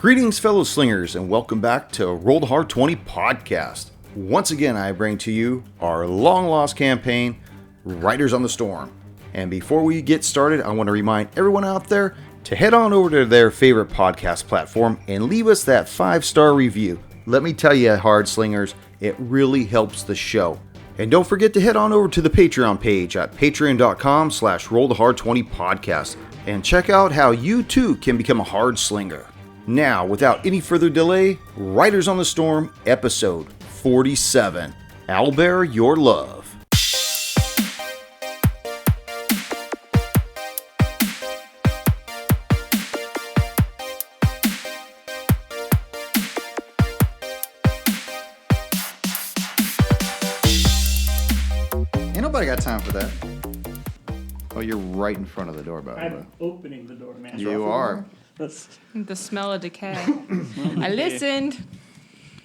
Greetings, fellow slingers, and welcome back to Roll the Hard 20 podcast. Once again, I bring to you our long-lost campaign, Riders on the Storm. And before we get started, I want to remind everyone out there to head on over to their favorite podcast platform and leave us that 5-star review. Let me tell you, Hard Slingers, it really helps the show. And don't forget to head on over to the Patreon page at patreon.com/rollthehard20podcast and check out how you too can become a Hard Slinger. Now, without any further delay, Riders on the Storm, episode 47. Owlbear, your love. Ain't nobody got time for that. Oh, you're right in front of the door, by the way. I'm opening the door, man. You are. That's, The smell of decay. I listened.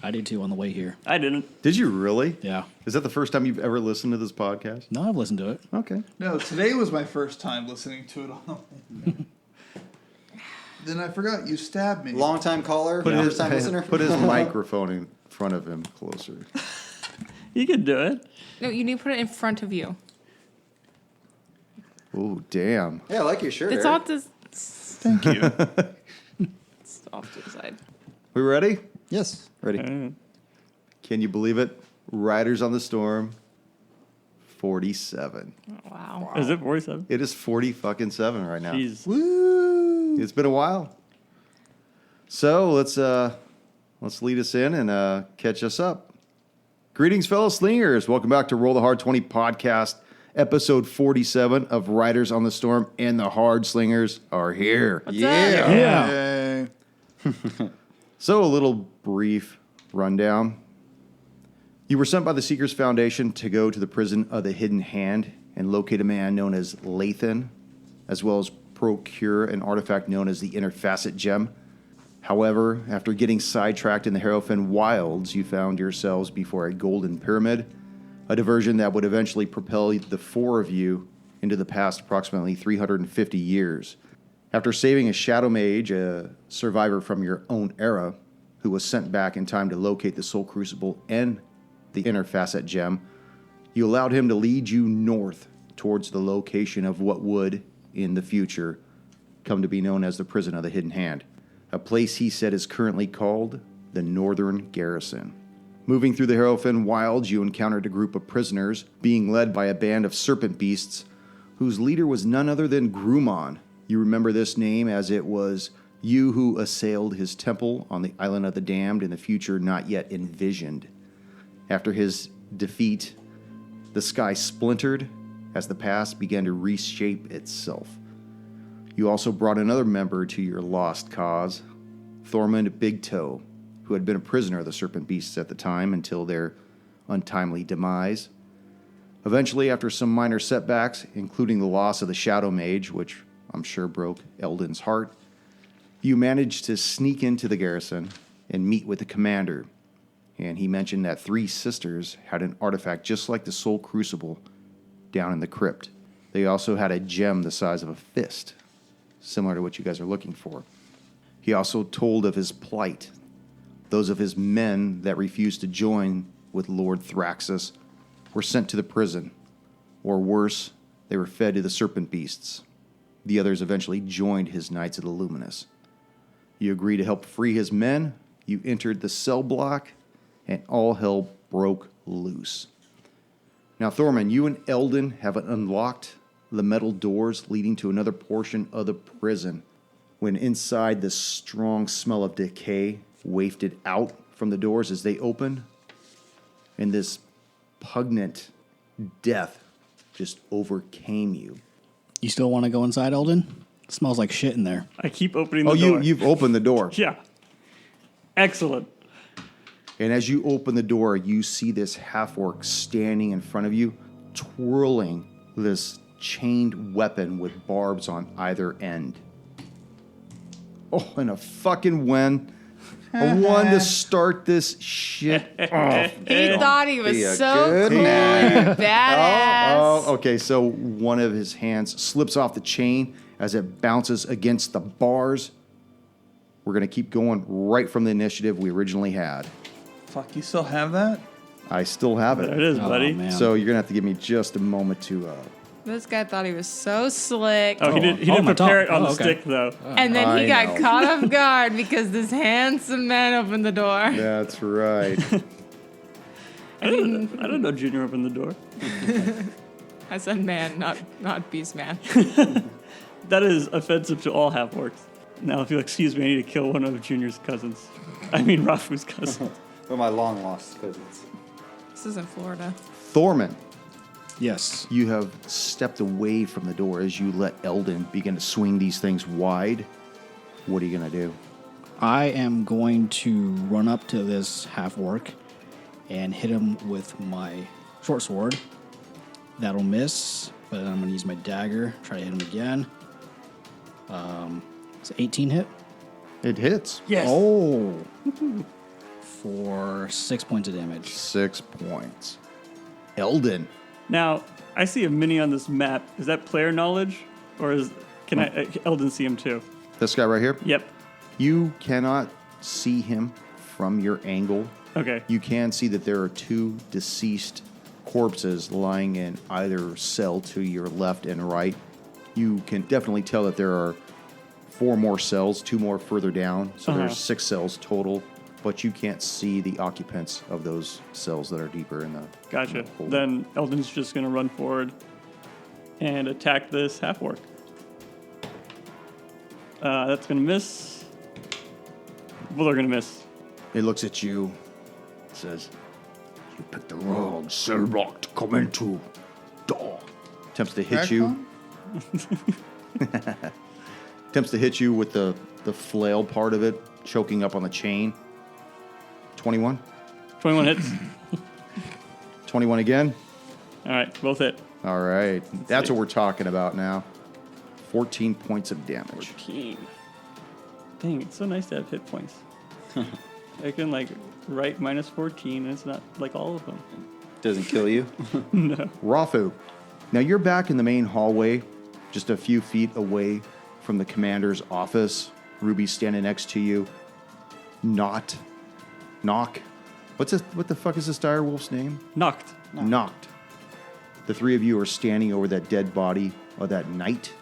I did too on the way here. I didn't. Did you really? Yeah. Is that the first time you've ever listened to this podcast? No, I've listened to it. Okay. No, today was my first time listening to it on. Then I forgot you stabbed me. Long time caller, first time listener. Put his microphone in front of him closer. You could do it. No, you need to put it in front of you. Oh, damn. Yeah, I like your shirt. It's Eric. off to Thank you. it's off to the side. We ready? Yes, ready. Can you believe it? Riders on the Storm, 47. Oh, wow. Is it 47? It is 40-fucking-7 right now. Jeez. Woo! It's been a while. So let's lead us in and catch us up. Greetings, fellow slingers. Welcome back to Roll the Hard 20 podcast, episode 47 of Riders on the Storm, and the Hard Slingers are here. What's Yeah. Yay. So a little brief rundown. You were sent by the Seekers Foundation to go to the prison of the Hidden Hand and locate a man known as Lathan, as well as procure an artifact known as the Inner Facet Gem. However, after getting sidetracked in the Harrowfen Wilds, you found yourselves before a golden pyramid, a diversion that would eventually propel the four of you into the past approximately 350 years. After saving a shadow mage, a survivor from your own era, who was sent back in time to locate the Soul Crucible and the Inner Facet Gem, you allowed him to lead you north towards the location of what would, in the future, come to be known as the Prison of the Hidden Hand, a place he said is currently called the Northern Garrison. Moving through the Harrowfen Wilds, you encountered a group of prisoners being led by a band of serpent beasts whose leader was none other than Grumon. You remember this name as it was you who assailed his temple on the Island of the Damned in the future not yet envisioned. After his defeat, the sky splintered as the past began to reshape itself. You also brought another member to your lost cause, Thormund Big Toe, who had been a prisoner of the Serpent Beasts at the time until their untimely demise. Eventually, after some minor setbacks, including the loss of the Shadow Mage, which I'm sure broke Eldon's heart, you managed to sneak into the garrison and meet with the commander. And he mentioned that 3 sisters had an artifact just like the Soul Crucible down in the crypt. They also had a gem the size of a fist, similar to what you guys are looking for. He also told of his plight. Those of his men that refused to join with Lord Thraxus were sent to the prison, or worse, they were fed to the serpent beasts. The others eventually joined his Knights of the Luminous. You agreed to help free his men, you entered the cell block, and all hell broke loose. Now, Thorman, you and Eldon have unlocked the metal doors leading to another portion of the prison. When inside, the strong smell of decay wafted out from the doors as they opened, and this pungent death just overcame you. You still want to go inside, Eldon? It smells like shit in there. I keep opening the door. You've opened the door. Yeah. Excellent. And as you open the door, you see this half-orc standing in front of you, twirling this chained weapon with barbs on either end. Oh, and a fucking when. A one to start this shit off. He thought he was Be a so good cool man. and badass. Oh, okay. So one of his hands slips off the chain as it bounces against the bars. We're going to keep going right from the initiative we originally had. Fuck, you still have that? I still have There it it. is, Oh, buddy. man. So you're going to have to give me just a moment to... This guy thought he was so slick. Oh, he didn't my prepare it top. on the Okay. stick, though. And then he I got know. caught off guard because this handsome man opened the door. That's right. I didn't know Junior opened the door. I said man, not beast man. That is offensive to all half-orcs. Now, if you'll excuse me, I need to kill one of Junior's cousins. I mean, Rafu's cousins. Or my long lost cousins. This isn't Florida. Thorman, Yes. you have stepped away from the door as you let Eldon begin to swing these things wide. What are you going to do? I am going to run up to this half-orc and hit him with my short sword. That'll miss, but then I'm going to use my dagger, try to hit him again. It's 18 hit. It hits. Yes. Oh! For 6 points of damage. 6 points. Eldon. Now, I see a mini on this map. Is that player knowledge? Or can Eldon see him too? This guy right here. Yep. You cannot see him from your angle. Okay. You can see that there are 2 deceased corpses lying in either cell to your left and right. You can definitely tell that there are 4 more cells, 2 more further down. So Uh-huh. there's 6 cells total, but you can't see the occupants of those cells that are deeper in the... Gotcha. hole. Then Eldon's just going to run forward and attack this half-orc. That's going to miss. Well, they're going to miss. It looks at you, says, "You picked the wrong cell block to come into. Duh." Attempts to hit you. Attempts to hit you with the flail part of it, choking up on the chain. 21. 21 hits. 21 again. All right, both hit. All right. That's see. what we're talking about now. 14 points of damage. 14. Dang, it's so nice to have hit points. I can write minus 14, and it's not like all of them. Doesn't kill you. Rafu. Now you're back in the main hallway, just a few feet away from the commander's office. Ruby's standing next to you. Knock. What the fuck is this dire wolf's name? Knocked. Knocked. The 3 of you are standing over that dead body of that knight,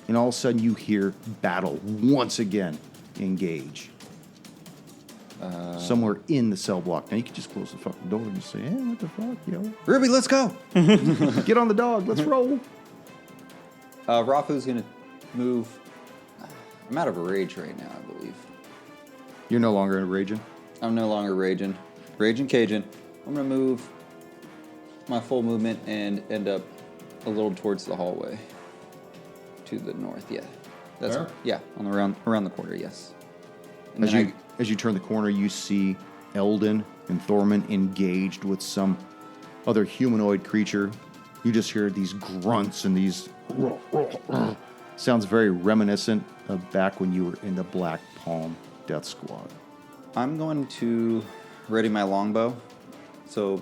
and all of a sudden you hear battle once again engage. Somewhere in the cell block. Now you can just close the fucking door and just say, "Hey, what the fuck, yo? Ruby, let's go. Get on the dog, let's roll." Rafu's gonna move. I'm out of rage right now, I believe. You're no longer raging. I'm no longer raging. Raging Cajun. I'm gonna move my full movement and end up a little towards the hallway. To the north, yeah. That's There? yeah, on the around the corner, yes. And then As you turn the corner, you see Eldon and Thorman engaged with some other humanoid creature. You just hear these grunts and these sounds very reminiscent of back when you were in the Black Palm Death Squad. I'm going to ready my longbow. So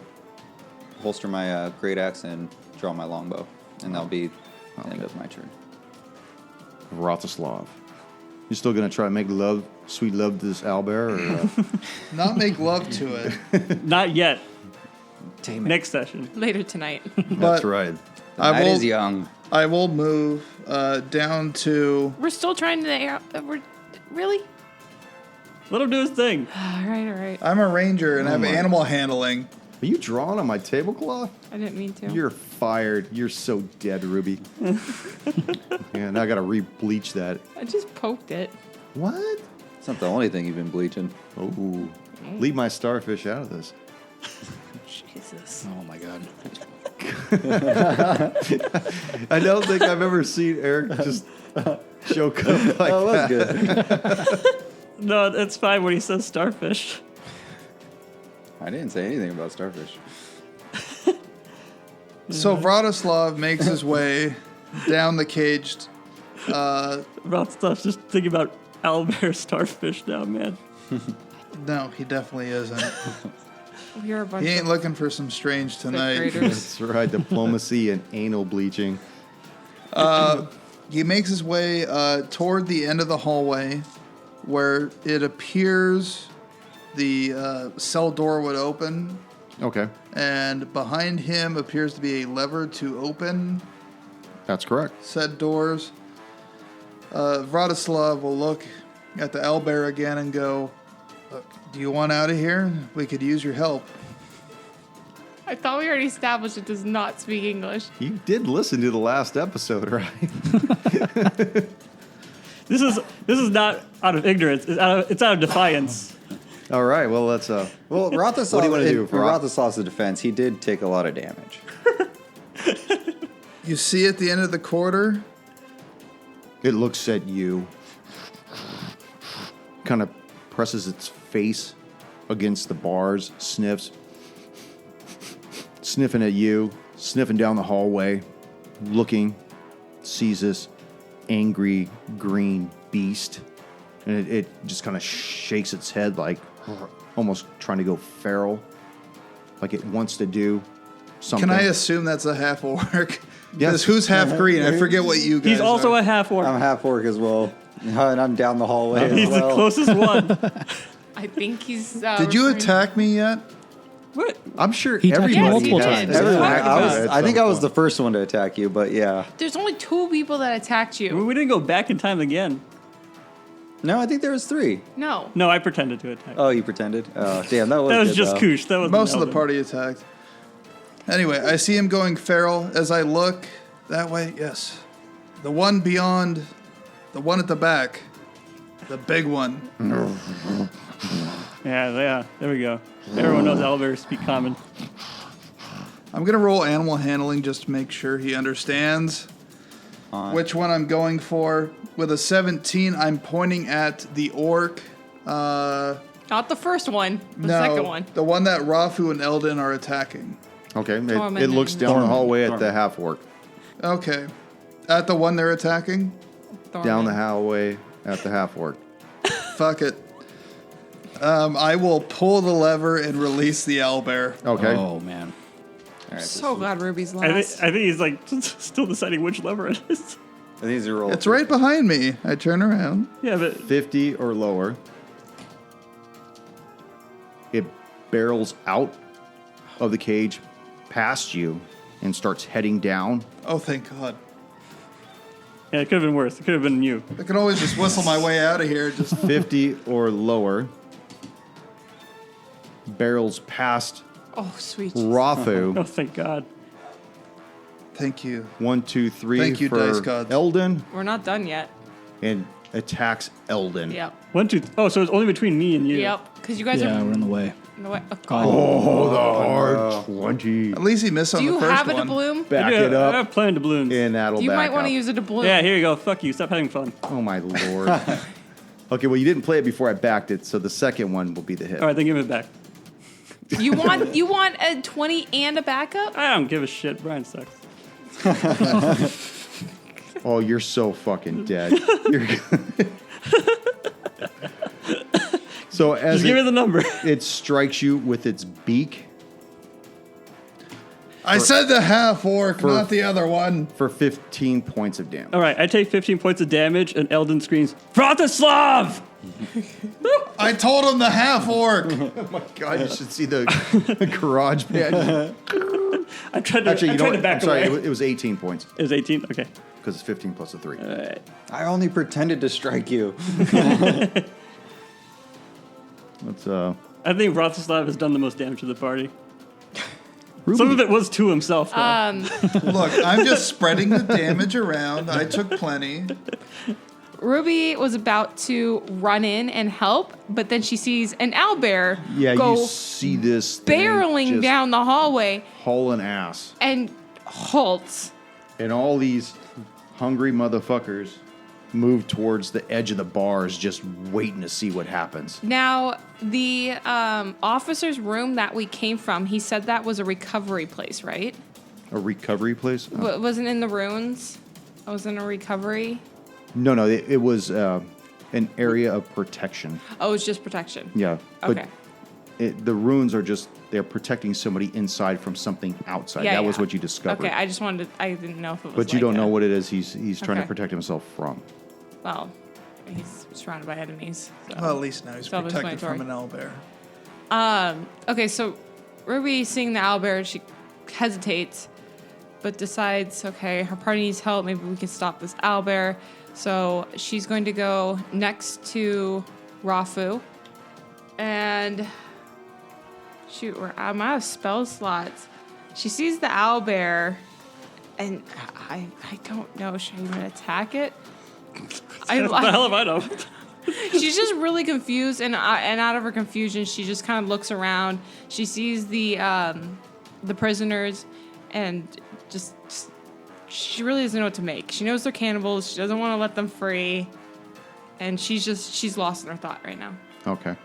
holster my great axe and draw my longbow. And that'll be the end of my turn. Vratislav. You still gonna try to make love, sweet love to this owlbear? Or, Not make love to it. Not yet. Damn it. Next session. Later tonight. That's right. The I night will- is young. I will move down to. We're still trying to. We're really. Let him do his thing. All right. I'm a ranger and I have my- animal handling. Are you drawing on my tablecloth? I didn't mean to. You're fired. You're so dead, Ruby. Yeah, now I gotta re-bleach that. I just poked it. What? It's not the only thing you've been bleaching. Oh, leave my starfish out of this. Jesus. Oh my god. I don't think I've ever seen Eric just choke up like that. Good. No, it's fine when he says starfish. I didn't say anything about starfish. So Vratislav makes his way down the caged. About stuff, just thinking about Owlbear starfish now, man. No, he definitely isn't. We're a bunch He ain't of looking for some strange tonight. raiders. That's right, diplomacy and anal bleaching. He makes his way toward the end of the hallway, where it appears the cell door would open, Okay, and behind him appears to be a lever to open that's correct. said doors. Vratislav will look at the owlbear again and go, "Look, do you want out of here? We could use your help." I thought we already established it does not speak English. You did listen to the last episode, right? This is not out of ignorance. It's out of defiance. All right, well, let's... Well, Wrathaslav, What do you wanna do, in Vrat? Wrathaslav's defense, he did take a lot of damage. You see at the end of the corridor, It looks at you, kind of presses its face against the bars, sniffs, sniffing at you, sniffing down the hallway, looking, sees this angry green beast, and it just kind of shakes its head like almost trying to go feral, like it wants to do something. can I assume that's a half orc? Yes. Because who's half green? I forget what you guys He's also are. a half orc. I'm half orc as well, and I'm down the hallway as He's well. the closest one. I think he's. Did you attack me yet? What? I'm sure He attacked you everybody multiple has times. attacked Everyone, you at I think some I was point. the first one to attack you, but yeah. There's only 2 people that attacked you. We didn't go back in time again. No, I think there was 3. No. No, I pretended to attack. Oh, you pretended? Oh, damn, that was that was good, just though. Koosh. That was Most of the party attacked. Anyway, I see him going feral as I look that way. Yes. The one beyond, the one at the back, the big one. Yeah. There we go. Everyone knows Owlbear speak common. I'm going to roll animal handling just to make sure he understands which one I'm going for. With a 17, I'm pointing at the orc. Not the first one. The No, second one. the one that Rafu and Eldon are attacking. Okay, Torment it looks and- down the Torment. hallway at Torment. the half orc. Okay. At the one they're attacking? Down the hallway at the half orc. Fuck it. I will pull the lever and release the owlbear. Okay. Oh, man. All right, So glad Ruby's I last. think he's like still deciding which lever it is. I think it's a roll. It's right behind me. I turn around. Yeah, but 50 or lower. It barrels out of the cage past you and starts heading down. Oh, thank God. yeah, it could have been worse. It could have been you. I can always just whistle my way out of here. Just 50 or lower. Barrels past Oh, sweet. Jesus. Rafu. Oh, thank God. thank you. 1, 2, 3 Thank you, for Dice Gods. Eldon, We're not done yet. and attacks Eldon. Yep. 1, 2. Oh, so it's only between me and you. Yep. Because you guys Yeah, are we're in the way. in the way. Oh, God. Oh, the hard 20. At least he missed on Do the you first have a one. doubloon? Back I it up, have plenty of balloons. and that'll You back might want up. to use a doubloon. Yeah, here you go. Fuck you. Stop having fun. Oh, my Lord. Okay, well, you didn't play it before I backed it, so the second one will be the hit. All right, then give it back. You want a 20 and a backup? I don't give a shit. Brian sucks. Oh, you're so fucking dead. You're So as Just give me the number. it strikes you with its beak I said the half orc, For- not the other one. for 15 points of damage. All right, I take 15 points of damage, and Eldon screams, Vratislav! I told him the half orc. Oh my God, you should see the garage band. I tried to, Actually, I you know tried what? to back I'm sorry, away. it was 18 points It was 18? Okay. because it's 15 plus a 3. All right. I only pretended to strike you. Let's I think Vratislav has done the most damage to the party. Ruby. Some of it was to himself, though. Look, I'm just spreading the damage around. I took plenty. Ruby was about to run in and help, but then she sees an owlbear Yeah, go you see this thing barreling just down the hallway hauling ass. and halts. And all these hungry motherfuckers move towards the edge of the bars just waiting to see what happens. Now, the officer's room that we came from, he said that was a recovery place, right? A recovery place? Wasn't in the ruins? I was in a recovery. No, it was an area of protection. Oh, it was just protection. Yeah. But Okay. the runes are just, they're protecting somebody inside from something outside. Yeah, that was yeah. what you discovered. Okay, I just wanted to, I didn't know if it was But you like don't know a- what it is he's trying to Okay. protect himself from. Well, He's surrounded by enemies. So. Well, at least now he's protected from an owlbear. Okay, so Ruby, seeing the owlbear, she hesitates, but decides, okay, her party needs help. Maybe we can stop this owlbear. So she's going to go next to Rafu. And shoot, I'm out of spell slots. She sees the owlbear, and I don't know. Should I even attack it? The hell if I know. She's just really confused, and out of her confusion, she just kind of looks around. She sees the prisoners, and just she really doesn't know what to make. She knows they're cannibals. She doesn't want to let them free, and she's lost in her thought right now. Okay.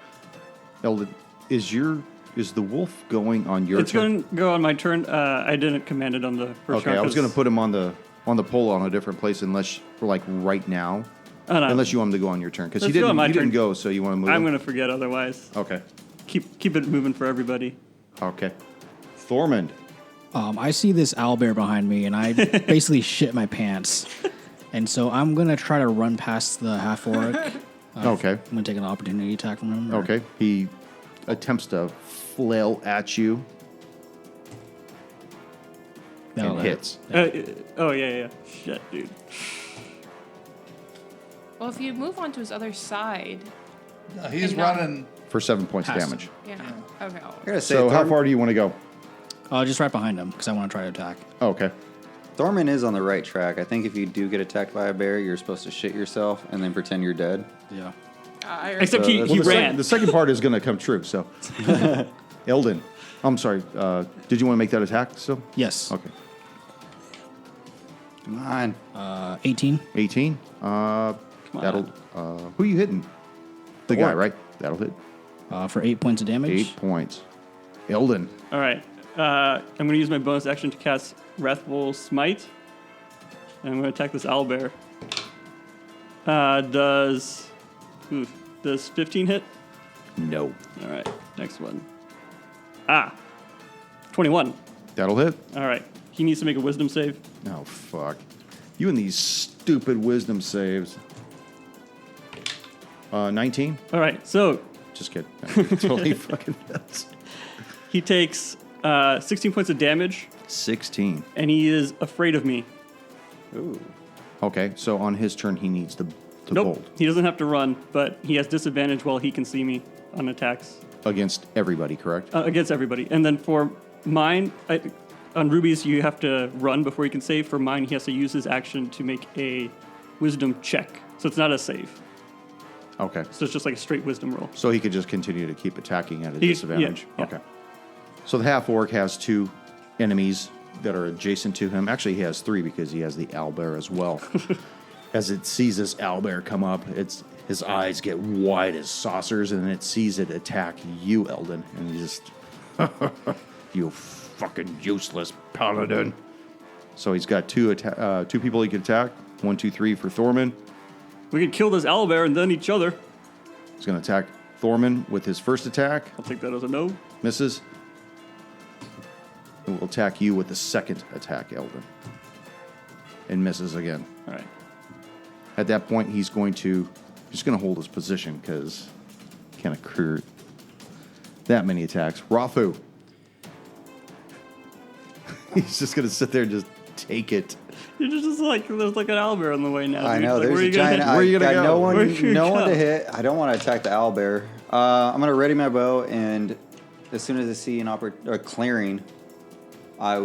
Eldon, is the wolf going on your It's turn? going to go on my turn. I didn't command it on the first Okay, round. I was going to put him on the pole on a different place unless for like right now. Oh, no. Unless you want him to go on your turn because Let's go on my you didn't turn. go, so you want to move. I'm him? going to forget otherwise. Okay. Keep it moving for everybody. Okay. Thormund. I see this owlbear behind me, and I basically shit my pants. And so I'm going to try to run past the half-orc. Okay. I'm going to take an opportunity attack from him. or- Okay. He attempts to flail at you That'll and hit. hits. Yeah. Shit, dude. Well, if you move on to his other side, He's And not- running. For 7 points Pass. damage. yeah. Okay. I gotta say, So how far do you want to go? Just right behind him, because I want to try to attack. Oh, okay. Thorman is on the right track. I think if you do get attacked by a bear, you're supposed to shit yourself and then pretend you're dead. Yeah. Except he Well, ran. the second part is going to come true. So, Eldon. I'm sorry. Did you want to make that attack still? Yes. Okay. Come on. 18. 18. That'll. Who are you hitting? The guy, right? That'll hit. For 8 points of damage. 8 points. Eldon. All right. I'm going to use my bonus action to cast Wrathful Smite. And I'm going to attack this owlbear. Does 15 hit? No. All right. Next one. 21. That'll hit. All right. He needs to make a wisdom save. Oh, fuck. You and these stupid wisdom saves. 19? All right. So Just kidding. Totally fucking nuts. he takes 16 points of damage, 16. and he is afraid of me. Ooh. Okay, so on his turn, he needs to Nope. bolt He doesn't have to run, but he has disadvantage while he can see me on attacks against everybody, correct? against everybody. And then for mine, on Ruby's, you have to run before you can save. For mine, he has to use his action to make a wisdom check. So it's not a save. Okay. So it's just like a straight wisdom roll. So he could just continue to keep attacking at a He- disadvantage. yeah. Okay. So the half orc has 2 enemies that are adjacent to him. Actually, he has 3 because he has the owlbear as well. As it sees this owlbear come up, his eyes get wide as saucers, and then it sees it attack you, Eldon, and he just, you fucking useless paladin. So he's got 2 people he can attack. 1, 2, 3 for Thorman. We could kill this owlbear and then each other. He's going to attack Thorman with his first attack. I'll take that as a no. Misses. And will attack you with the second attack, Eldon. And misses again. All right. At that point, he's going to hold his position because he can't occur that many attacks. Rafu. He's just going to sit there and just take it. You're just like, there's like an owlbear on the way now. I dude. know, Like, there's where are a you gonna giant. hit? Where are you I gonna got go? Where are you no one gonna to go? hit. I don't want to attack the owlbear. I'm going to ready my bow, and as soon as I see a clearing, I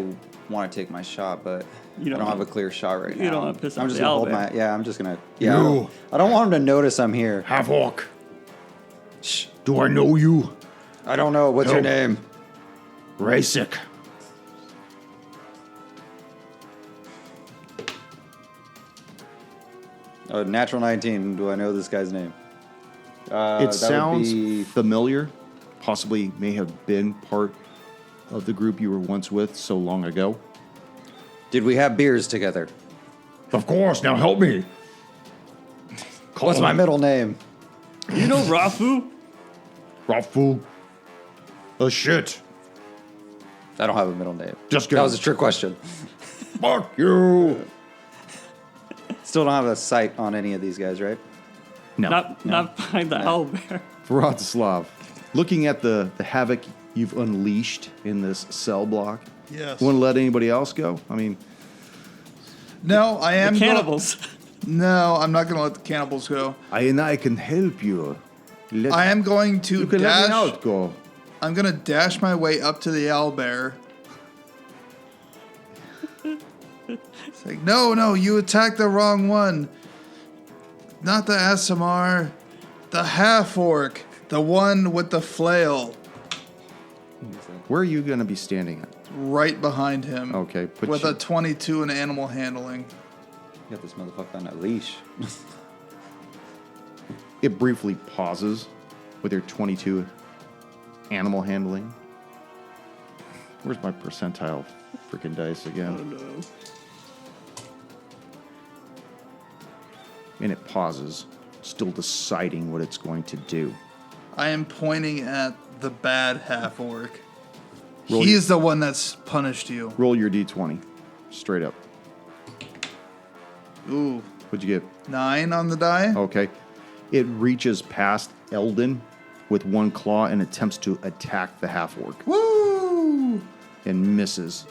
want to take my shot, but You I don't don't have a want- clear shot right now. you don't want to piss I'm off just the gonna hold owlbear. my. Yeah, I'm just gonna. Yeah, You. I don't want him to notice I'm here. Half orc. Do I know you? I don't know. What's your No. name? Rasik. Oh, natural 19. Do I know this guy's name? It that would sounds be- familiar. Possibly may have been part of the group you were once with so long ago. Did we have beers together? Of course. Now help me. What's my middle name? You know Rafu? Rafu. A shit. I don't have a middle name. Just That go. was a trick question. Fuck you. Still don't have a sight on any of these guys, right? No. Not behind the owlbear. Vratislav, looking at the havoc you've unleashed in this cell block, Yes. want to let anybody else go? I mean, No, I am. Cannibals. No, I'm not going to let the cannibals go. I can help you. I am going to You can let me dash. out go. I'm going to dash my way up to the owlbear. It's like, no, you attacked the wrong one. Not the Asimar, the half-orc, the one with the flail, Where are you going to be standing at? right behind him. Okay, With a 22 in animal handling. You got this motherfucker on a leash. It briefly pauses with your 22 animal handling. Where's my percentile freaking dice again? Oh no. And it pauses, still deciding what it's going to do. I am pointing at the bad half-orc. Roll He's the one that's punished you. Roll your d20, straight up. Ooh, What'd you get? 9 on the die. Okay. It reaches past Eldon with one claw and attempts to attack the half-orc Woo! and misses.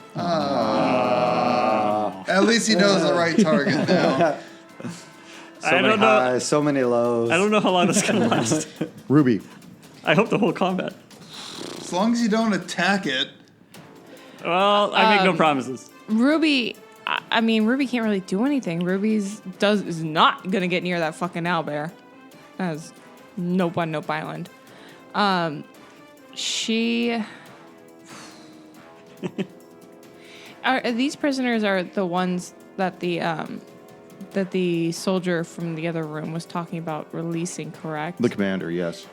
At least he knows the right target now. So I many don't know. highs, so many lows. I don't know how long this is gonna last. Ruby, I hope the whole combat. As long as you don't attack it. Well, I make no promises. Ruby, I mean, Ruby can't really do anything. Ruby's is not gonna get near that fucking owlbear. That is no bun, no island. She. These prisoners are the ones that the soldier from the other room was talking about releasing, correct? the commander, yes.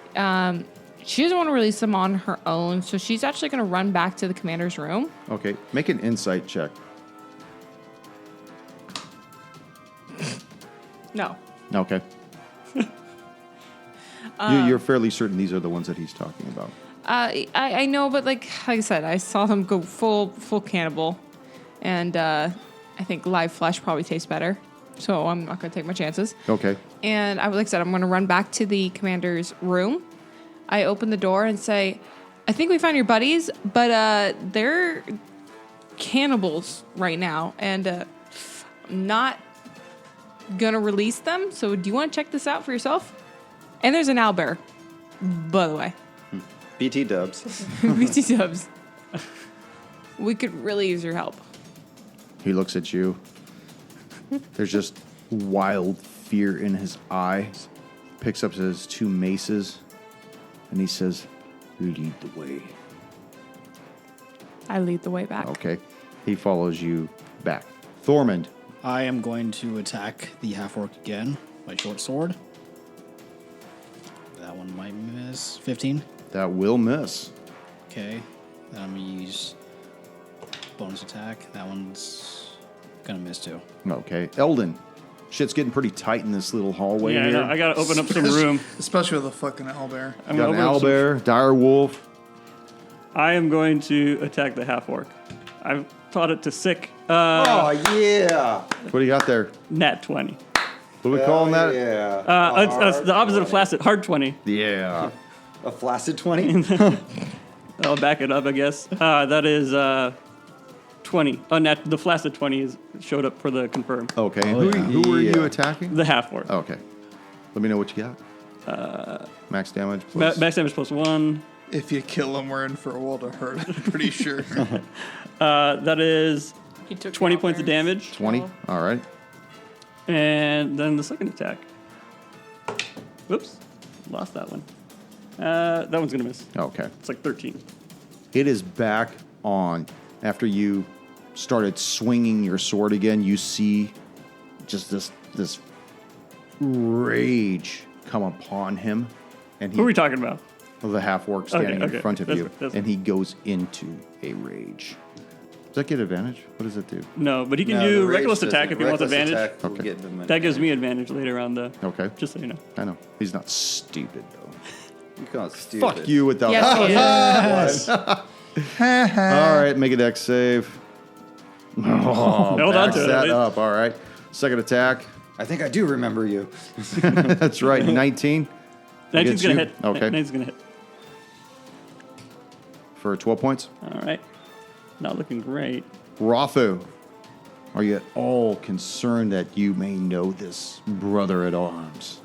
She doesn't want to release them on her own, so she's actually going to run back to the commander's room. Okay, make an insight check. No. Okay. You're fairly certain these are the ones that he's talking about. I know, but like I said, I saw them go full cannibal, and I think live flesh probably tastes better, so I'm not going to take my chances. Okay. And like I said, I'm going to run back to the commander's room. I open the door and say, I think we found your buddies, but they're cannibals right now, and I'm not going to release them, so do you want to check this out for yourself? And there's an owlbear, by the way. BT dubs. BT dubs. We could really use your help. He looks at you. There's just wild fear in his eyes. Picks up his two maces, and he says, "Lead the way." I lead the way back. Okay. He follows you back. Thormund. I am going to attack the half-orc again. My short sword. That one might miss. 15. That will miss. Okay. Then I'm going to use bonus attack. That one's going to miss too. Okay. Eldon. Shit's getting pretty tight in this little hallway Yeah, I here. know. I gotta open up some room. Especially with a fucking owlbear. I'm Got gonna an open up some- owlbear, dire wolf. I am going to attack the half orc. I've taught it to sick. Oh, yeah. What do you got there? Nat 20. What are we calling that? Yeah. It's the opposite of flaccid. Hard 20. Yeah. A flaccid 20? I'll back it up, I guess. That is 20. The flaccid 20 showed up for the confirm. Okay. Oh, who, yeah. who were you Yeah. attacking? The half orc. Okay. Let me know what you got. Max damage. Plus. Max damage plus 1. If you kill him, we're in for a world of hurt, I'm pretty sure. That is He took 20 the points of owlbears. damage. 20. All right. And then the second attack. Whoops. Lost that one. That one's going to miss. Okay. It's like 13. It is back on. After you started swinging your sword again, you see just this rage come upon him, and Who are we he, talking about? the half orc standing okay. in front of That's you, right, that's and he goes into a rage. Does that get advantage? What does it do? No, but he can No, do the rage reckless attack doesn't. if he wants Reckless advantage. attack will Okay. get them That gives me advantage later on, though. Okay, Just so you know. I know he's not stupid though. You call it stupid. Fuck you without. Yes, he is. All right, make a dex save. Oh, Hold on backs to it, at that least. up. All right, second attack. I think I do remember you. That's right. 19 19's Against gonna you? hit. Okay. 19's gonna hit. for 12 points. All right. Not looking great. Rafu, are you at all concerned that you may know this brother at arms?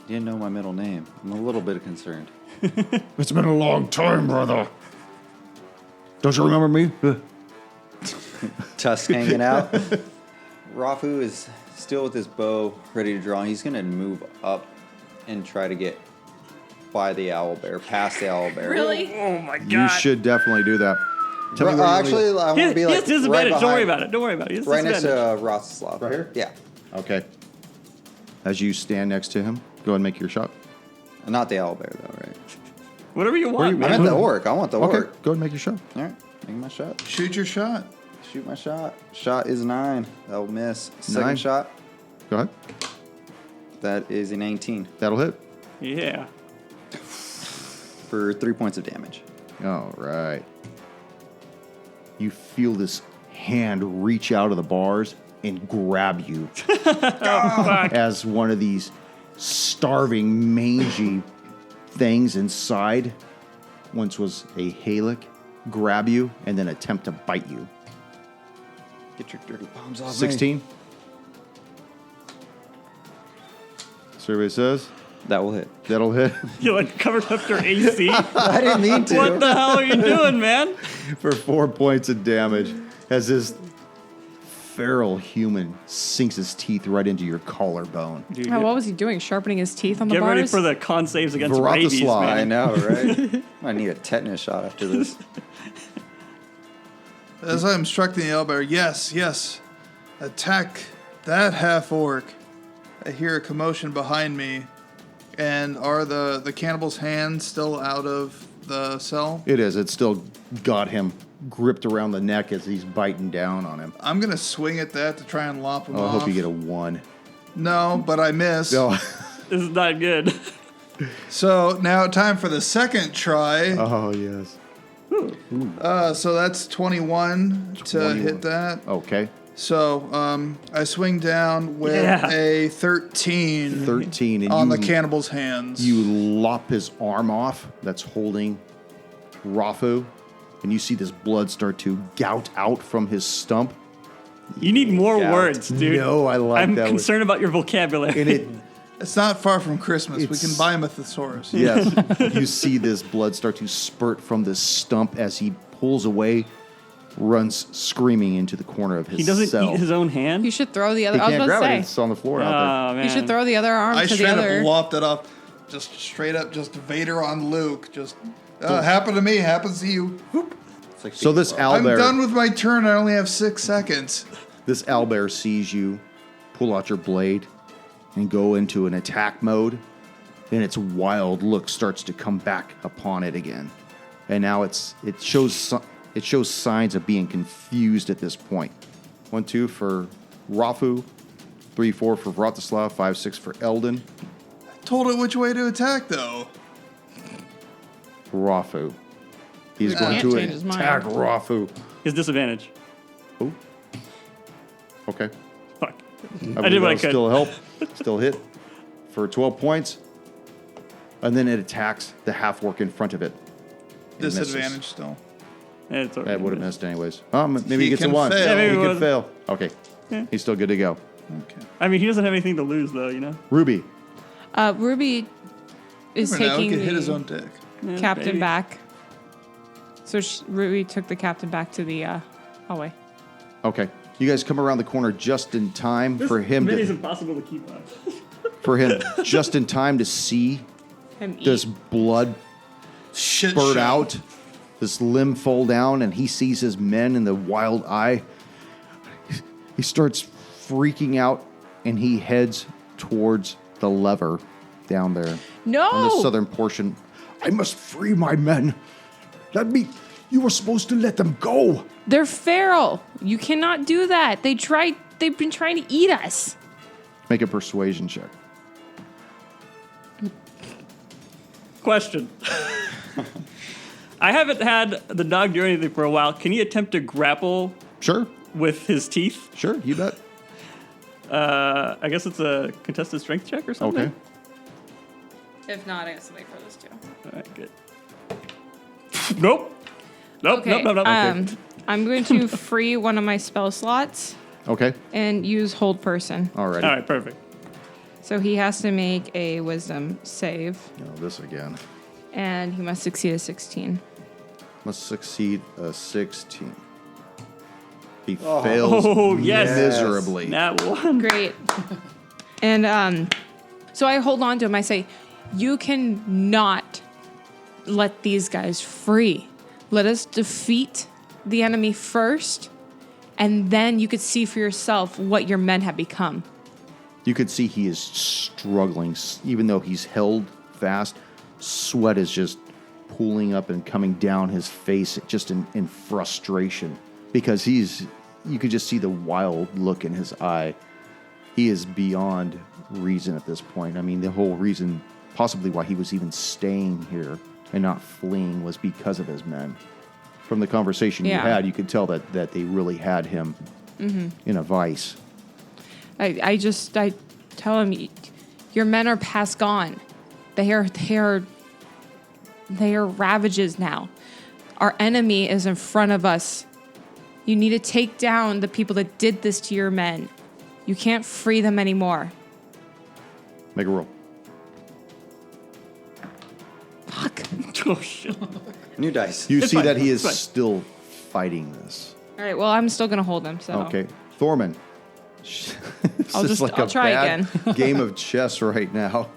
You didn't know my middle name. I'm a little bit concerned. It's been a long time, brother. Don't you remember me? Tusk hanging out. Rafu is still with his bow, ready to draw. He's going to move up and try to get by the owlbear, past the owlbear. Really? Oh my god. You should definitely do that. Tell me where you Actually, I want to be He like has disadvantage. right Don't worry behind- about it. Don't worry about it. He has Right next to disadvantage. Rostislav. Right here? Yeah. Okay. As you stand next to him, go ahead and make your shot. Not the owlbear, though, right? Whatever you want, I man. meant the orc. I want the Okay, orc. go ahead and make your shot. All right. Make my shot. Shoot your shot. Shoot my shot. Shot is 9. That'll miss. Second 9. shot. Go ahead. That is a 19 That'll hit. Yeah. for 3 points of damage. All right. You feel this hand reach out of the bars and grab you as one of these starving, mangy things inside, once was a Halic, grab you and then attempt to bite you. Get your dirty palms off 16. Survey says That will hit. that'll hit You like covered up your AC. I didn't mean to. What the hell are you doing, man? for 4 points of damage as this feral human sinks his teeth right into your collarbone. Dude, Oh, what was he doing? Sharpening his teeth on the get bars? ready for the con saves against Vratislav. rabies, I man. know, right? I need a tetanus shot after this. As I'm instructing the owlbear, yes, attack that half orc. I hear a commotion behind me, and are the cannibal's hands still out of the cell? It is. It's still got him gripped around the neck as he's biting down on him. I'm gonna swing at that to try and lop him Oh, I off. hope you get a 1. No, but I miss. Oh, This is not good. So now time for the second try. oh yes. So that's 21 to 21. hit that. Okay. So I swing down with Yeah. a 13 13. And on you, the cannibal's hands. you lop his arm off that's holding Rafu, and you see this blood start to gout out from his stump. You need more Gout. words, dude. No, I like I'm that. concerned about your vocabulary. And it, It's not far from Christmas. We It's- can buy him a thesaurus. yes, you see this blood start to spurt from this stump as he pulls away, runs screaming into the corner of his He doesn't cell. eat his own hand. You should throw the He other. I was can't about grab to it. say. It's on the floor out Oh man. You should throw the other arm I to the straight other. up lopped it off. Just straight up, just Vader on Luke. Just happened to me, happens to you. Whoop. It's like So this I'm owlbear, done with my turn. I only have 6 seconds. this owlbear sees you pull out your blade and go into an attack mode, and its wild look starts to come back upon it again. And now it shows signs of being confused at this point. 1, 2 for Rafu, 3, 4 for Vratislav, 5, 6 for Eldon. Told it which way to attack, though. Rafu. He's He going can't to change his mind. attack Rafu. His disadvantage. Oh. Okay. Fuck. I did what I that'll could. Still help. Still hit for 12 points. And then it attacks the half orc in front of it. It misses. Disadvantage still. It's okay. That would have missed anyways. Maybe He he gets a can 1. fail. Yeah, maybe he it could was- fail. Okay. He's still good to go. Okay. I mean, he doesn't have anything to lose, though. You know. Ruby. Ruby is Never know, he taking could hit his the own dick. Yeah, captain maybe. back. So Ruby took the captain back to the hallway. Okay. You guys come around the corner just in time This for him mini is to impossible to keep up. just in time to see Him eat. this blood Shit spurt show. out, this limb fall down, and he sees his men in the wild eye. He starts freaking out, and he heads towards the lever down there No! on the southern portion. I must free my men. You were supposed to let them go. They're feral. You cannot do that. They've been trying to eat us. Make a persuasion check. Question. I haven't had the dog do anything for a while. Can he attempt to grapple Sure, with his teeth? sure, you bet. I guess it's a contested strength check or something. Okay. If not, I got something for this too. All right, good. Nope. Nope. Okay. Nope. I'm going to free one of my spell slots Okay. and use hold person. Alrighty. All right, perfect. So he has to make a wisdom save, Oh, this again. and he must succeed a 16. Must succeed a 16. He fails Oh, yes. miserably. Nat 1. Great. And so I hold on to him. I say, you cannot let these guys free. Let us defeat the enemy first, and then you could see for yourself what your men have become. You could see he is struggling, even though he's held fast. Sweat is just pooling up and coming down his face, just in frustration, because you could just see the wild look in his eye. He is beyond reason at this point. I mean, the whole reason, possibly why he was even staying here and not fleeing, was because of his men. From the conversation you had, you could tell that they really had him in a vice. I tell him, your men are past gone. They are ravages now. Our enemy is in front of us. You need to take down the people that did this to your men. You can't free them anymore. Make a roll. Fuck. Oh, shit. New dice. You It's see fine, that he is it's fine. still fighting this. All right, well, I'm still going to hold him. So. Okay. Thorman. I'll try again. Game of chess right now.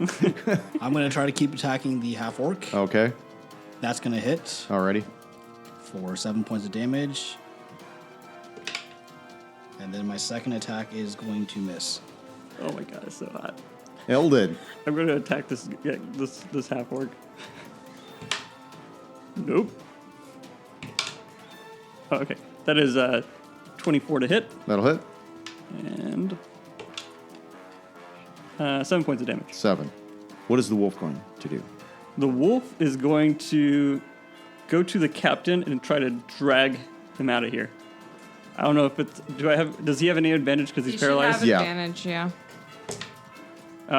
I'm going to try to keep attacking the half orc. Okay. That's going to hit Alrighty. for 7 points of damage. And then my second attack is going to miss. Oh my god, it's so hot. Eldon. I'm going to attack this half orc. Nope. Oh, okay. That is 24 to hit That'll hit. and 7 points of damage. 7. What is the wolf going to do? The wolf is going to go to the captain and try to drag him out of here. I don't know if it's. Does he have any advantage because he's You paralyzed? should Yeah. have advantage, yeah.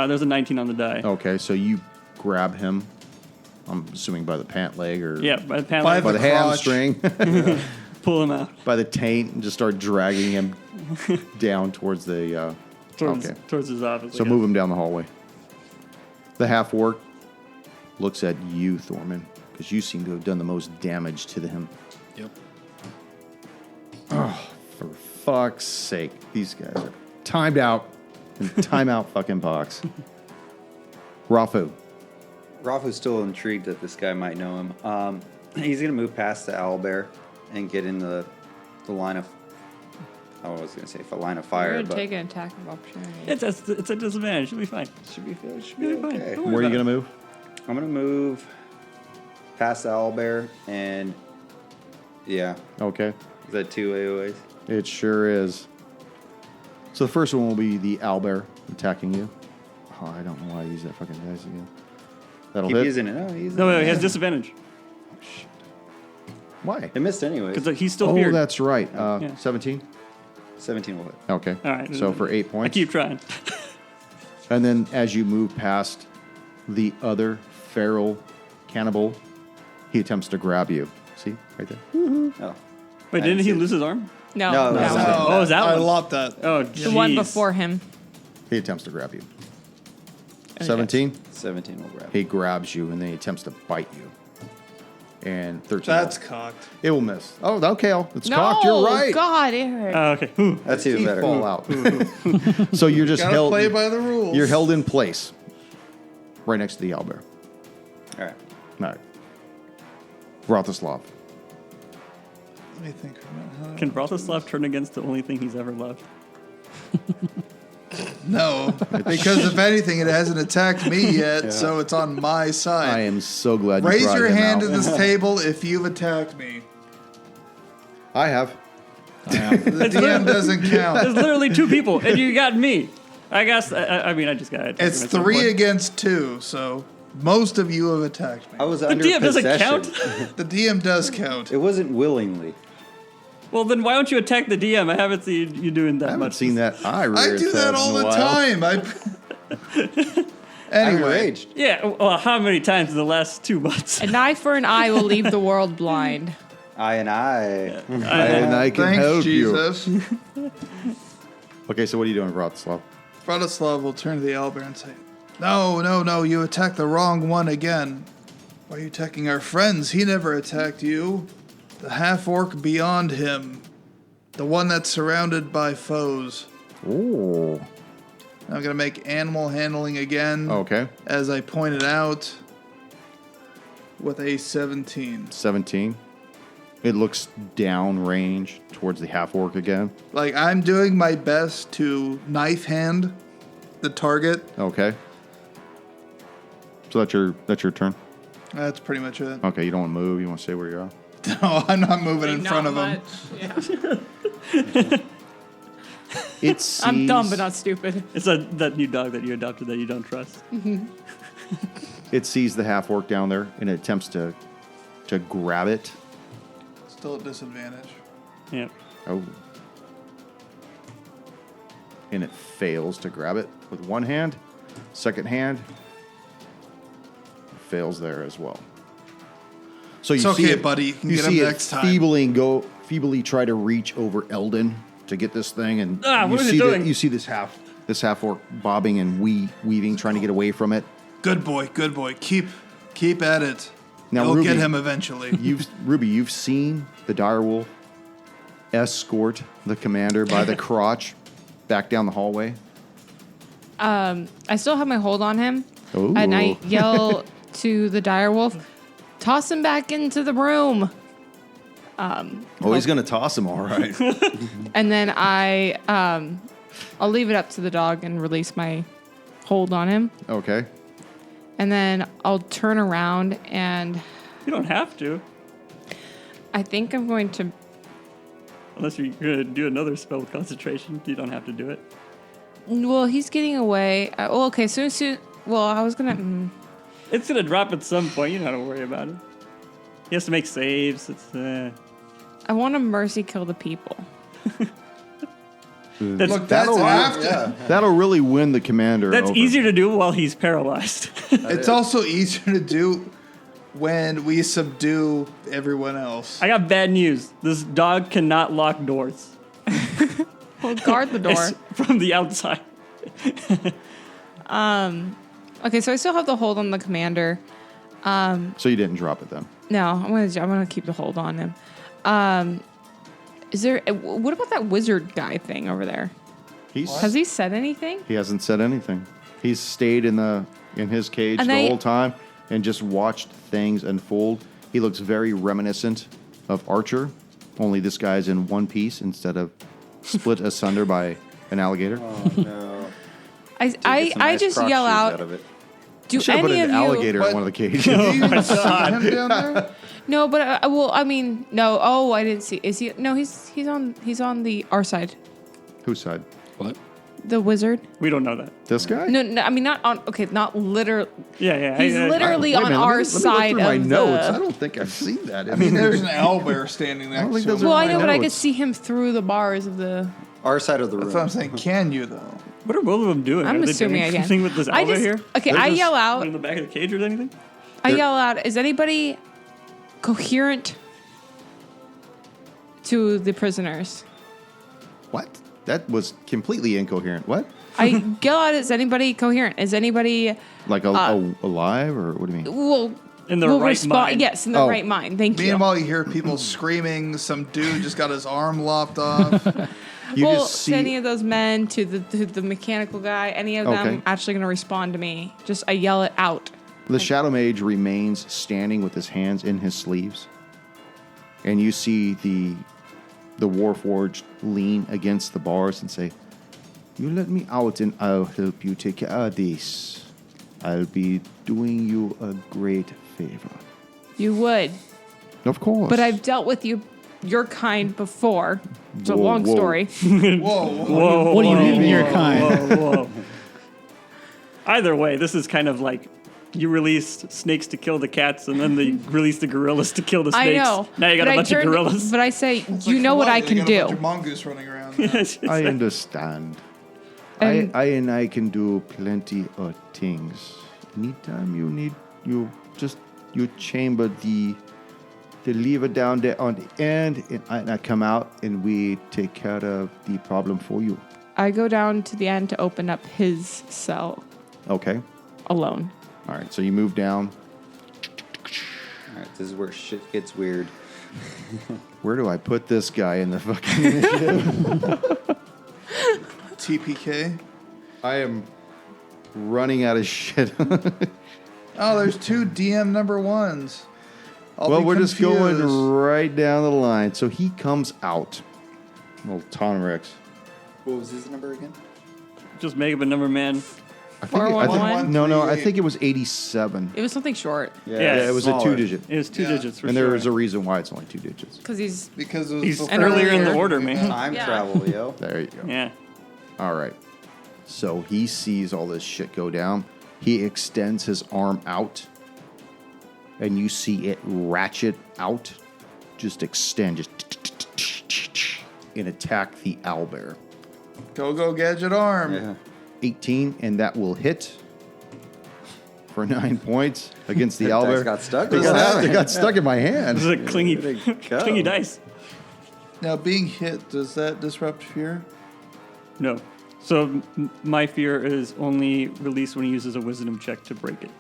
There's a 19 on the die. Okay, so you grab him. I'm assuming by the pant leg or Yeah, by the panel, By by the crotch. hamstring, pull him out by the taint, and just start dragging him down towards the. towards his office. So move him down the hallway. The half orc looks at you, Thorman, because you seem to have done the most damage to him. Yep. For fuck's sake, these guys are timed out in timeout fucking box. Rafu. Rafu's still intrigued that this guy might know him. He's going to move past the owlbear and get in the line of... I was going to say a line of We're fire, going to but... take an attack of opportunity. It's a disadvantage. It'll be fine. Should be It'll be fine. okay. Don't worry Where are you about going to it. move? I'm going to move past the owlbear and... Yeah. Okay. Is that 2 AOAs? It sure is. So the first one will be the owlbear attacking you. Oh, I don't know why I use that fucking dice again. That'll Keep hit. using it. Oh, he's No, he has disadvantage Why? It missed anyways. because he's still Oh, feared. that's right. Yeah. 17? 17 will hit. Okay. All right. So for 8 I points. keep trying. And then as you move past the other feral cannibal, he attempts to grab you. See? Right there. Oh. Wait, I didn't he see. lose his arm? No, No, that no. one. Oh, is that I one? love that. Oh, The one jeez. before him. He attempts to grab you. Okay. 17? 17 will grab. He grabs you and then he attempts to bite you. And 13. That's will- cocked. It will miss. Oh, okay. It's No, cocked. You're right. God, Eric. Okay. Whew. That's even Teeth better. fall out. So you're just Gotta held. play by the rules. You're held in place, right next to the owlbear. All right. All right. Vratislav. Let me think for a minute. Huh? Can Bratislav turn against the only thing he's ever loved? No, because if anything, it hasn't attacked me yet, so it's on my I side. am so glad you Raise brought your him hand out. to this table if you've attacked me. I have. The DM doesn't count. There's literally 2 people, and you got me. I guess. I mean, I just got it. It's 3 against 2, so most of you have attacked me. I was The under DM doesn't possession. count. The DM does count. It wasn't willingly. Well, then why don't you attack the DM? I haven't seen you doing that I haven't much. seen that eye rear I do its that head all in a the while. time. I'm Anyway, enraged. Yeah, well, how many times in the last 2 months? An eye for an eye will leave the world blind. I and I. And I can thanks, help Jesus. you. Okay, so what are you doing, Vratislav? Vratislav will turn to the owlbear and say, No, you attacked the wrong one again. Why are you attacking our friends? He never attacked you. The half-orc beyond him. The one that's surrounded by foes. Oh. I'm going to make animal handling again. Okay. As I pointed out, with a 17. 17. It looks downrange towards the half-orc again. Like, I'm doing my best to knife hand the target. Okay. So that's your turn? That's pretty much it. Okay, you don't want to move. You want to stay where you are? No, I'm not moving in front of him. Yeah. It sees, I'm dumb, but not stupid. It's that new dog that you adopted that you don't trust. It sees the half-orc down there and it attempts to grab it. Still at disadvantage. Yeah. Oh. And it fails to grab it with one hand. Second hand fails there as well. So you It's see okay, it, buddy. You can you get see him it next time. feebly try to reach over Eldon to get this thing, and Ah, you what is it see doing? you see this half orc bobbing and weaving, trying to get away from it. Good boy. Keep at it. Now, You'll Ruby, get him eventually. You've seen the direwolf escort the commander by the crotch back down the hallway. I still have my hold on him, Ooh. and I yell to the direwolf, "Toss him back into the room." Oh, he's gonna toss him, all right. And then I'll leave it up to the dog and release my hold on him. Okay. And then I'll turn around and You don't have to, I think I'm going to. unless you're going to do another spell with concentration. You don't have to do it. Well, he's getting away. Okay, soon. Well, I was gonna. It's going to drop at some point. You don't have to worry about it. He has to make saves. I want to mercy kill the people. That's, Look, that's after. That'll really win the commander that's over. easier to do while he's paralyzed. It's also easier to do when we subdue everyone else. I got bad news. This dog cannot lock doors. Well, guard the door. It's from the outside. Okay, so I still have the hold on the commander. So you didn't drop it then? No, I'm gonna keep the hold on him. Is there? What about that wizard guy thing over there? Has he said anything? He hasn't said anything. He's stayed in his cage And the whole time and just watched things unfold. He looks very reminiscent of Archer, only this guy's in one piece instead of split asunder by an alligator. Oh, no. I just yell out. Do Should have put any an of you? alligator in one of the cages. Do you see him down there? No, but well, I mean, no. Oh, I didn't see. Is he? No, he's on the our side. Whose side? What? The wizard. We don't know that. This guy? No, I mean not on. Okay, not literally. Yeah. He's literally Wait a on minute, our let me look side through my of notes. I the. don't think I've seen that. I mean, there's an owlbear standing don't next think to those him. are Well, I my know, but I could notes. see him through the bars of the. Our side of the room. That's what I'm saying. Can you, though? What are both of them doing? I'm Are they assuming doing I can. anything with this I over just- here? okay, They're I just yell out. in the back of the cage or anything? I yell out. Is anybody coherent to the prisoners? What? That was completely incoherent. What? I yell out. Is anybody coherent? Is anybody Like alive, or what do you mean? will In the will right respond? mind. Yes, in the Oh. right mind. Thank you. Meanwhile, you hear people screaming. Some dude just got his arm lopped off. You well, just see. to any of those men, to the mechanical guy, any of Okay. them actually going to respond to me. Just I yell it out. The Shadow Mage remains standing with his hands in his sleeves. And you see the Warforged lean against the bars and say, "You let me out and I'll help you take care of this. I'll be doing you a great favor." You would, Of course. but I've dealt with your kind before. It's a Whoa, long whoa. story. Whoa. Whoa. What do you mean your kind? Whoa. Either way, this is kind of like You released snakes to kill the cats, and then they released the gorillas to kill the I snakes. know. Now you got but a bunch of gorillas. But I say, It's you like, know for what I They can got do. A bunch of mongoose running around. now. I understand. And- I can do plenty of things. Anytime you chamber the lever down there on the end, and I come out and we take care of the problem for you. I go down to the end to open up his cell Okay. alone. All right. So you move down. All right, this is where shit gets weird. Where do I put this guy in the fucking initiative? TPK. I am running out of shit. Oh, there's 2 DM number 1s. Well, we're just going right down the line. So he comes out. Little Tonrex. What was his number again? Just make up a number, man. I 411? no, I think it was 87. It was something short Yeah, Yeah, it was a smaller. 2-digit. It was 2 Yeah. digits for And sure. there is a reason why it's only 2 digits. because he's Because it was He's before earlier in the we order, met. man. Time Yeah. travel, yo. There you go. Yeah. All right. So he sees all this shit go down. He extends his arm out, and you see it ratchet out, just extend, just and attack the owlbear. Go, gadget arm. Yeah. 18, and that will hit for 9 points against the That dice owlbear. got stuck. It got stuck in my hand. This is a clingy, Way to go. clingy dice. Now, being hit, does that disrupt fear? No. So my fear is only released when he uses a wisdom check to break it.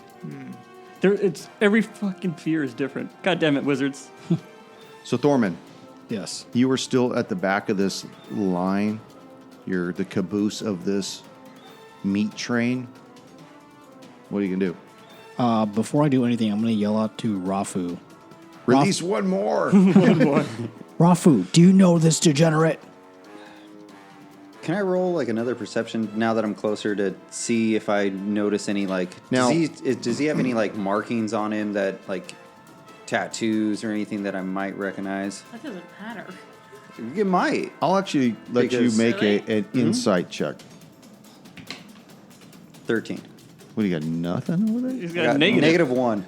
It's every fucking fear is different. God damn it, wizards. So Thorman, Yes. you were still at the back of this line. You're the caboose of this meat train. What are you gonna do? Before I do anything, I'm going to yell out to Rafu. Release one more. Rafu, do you know this degenerate? Can I roll like another perception now that I'm closer to see if I notice any like? Now- Does he have any like markings on him that like tattoos or anything that I might recognize? that doesn't matter. It might. I'll actually let Because- you make Really? an insight check. 13. What do you got? Nothing over there? He's I got, got negative. -1.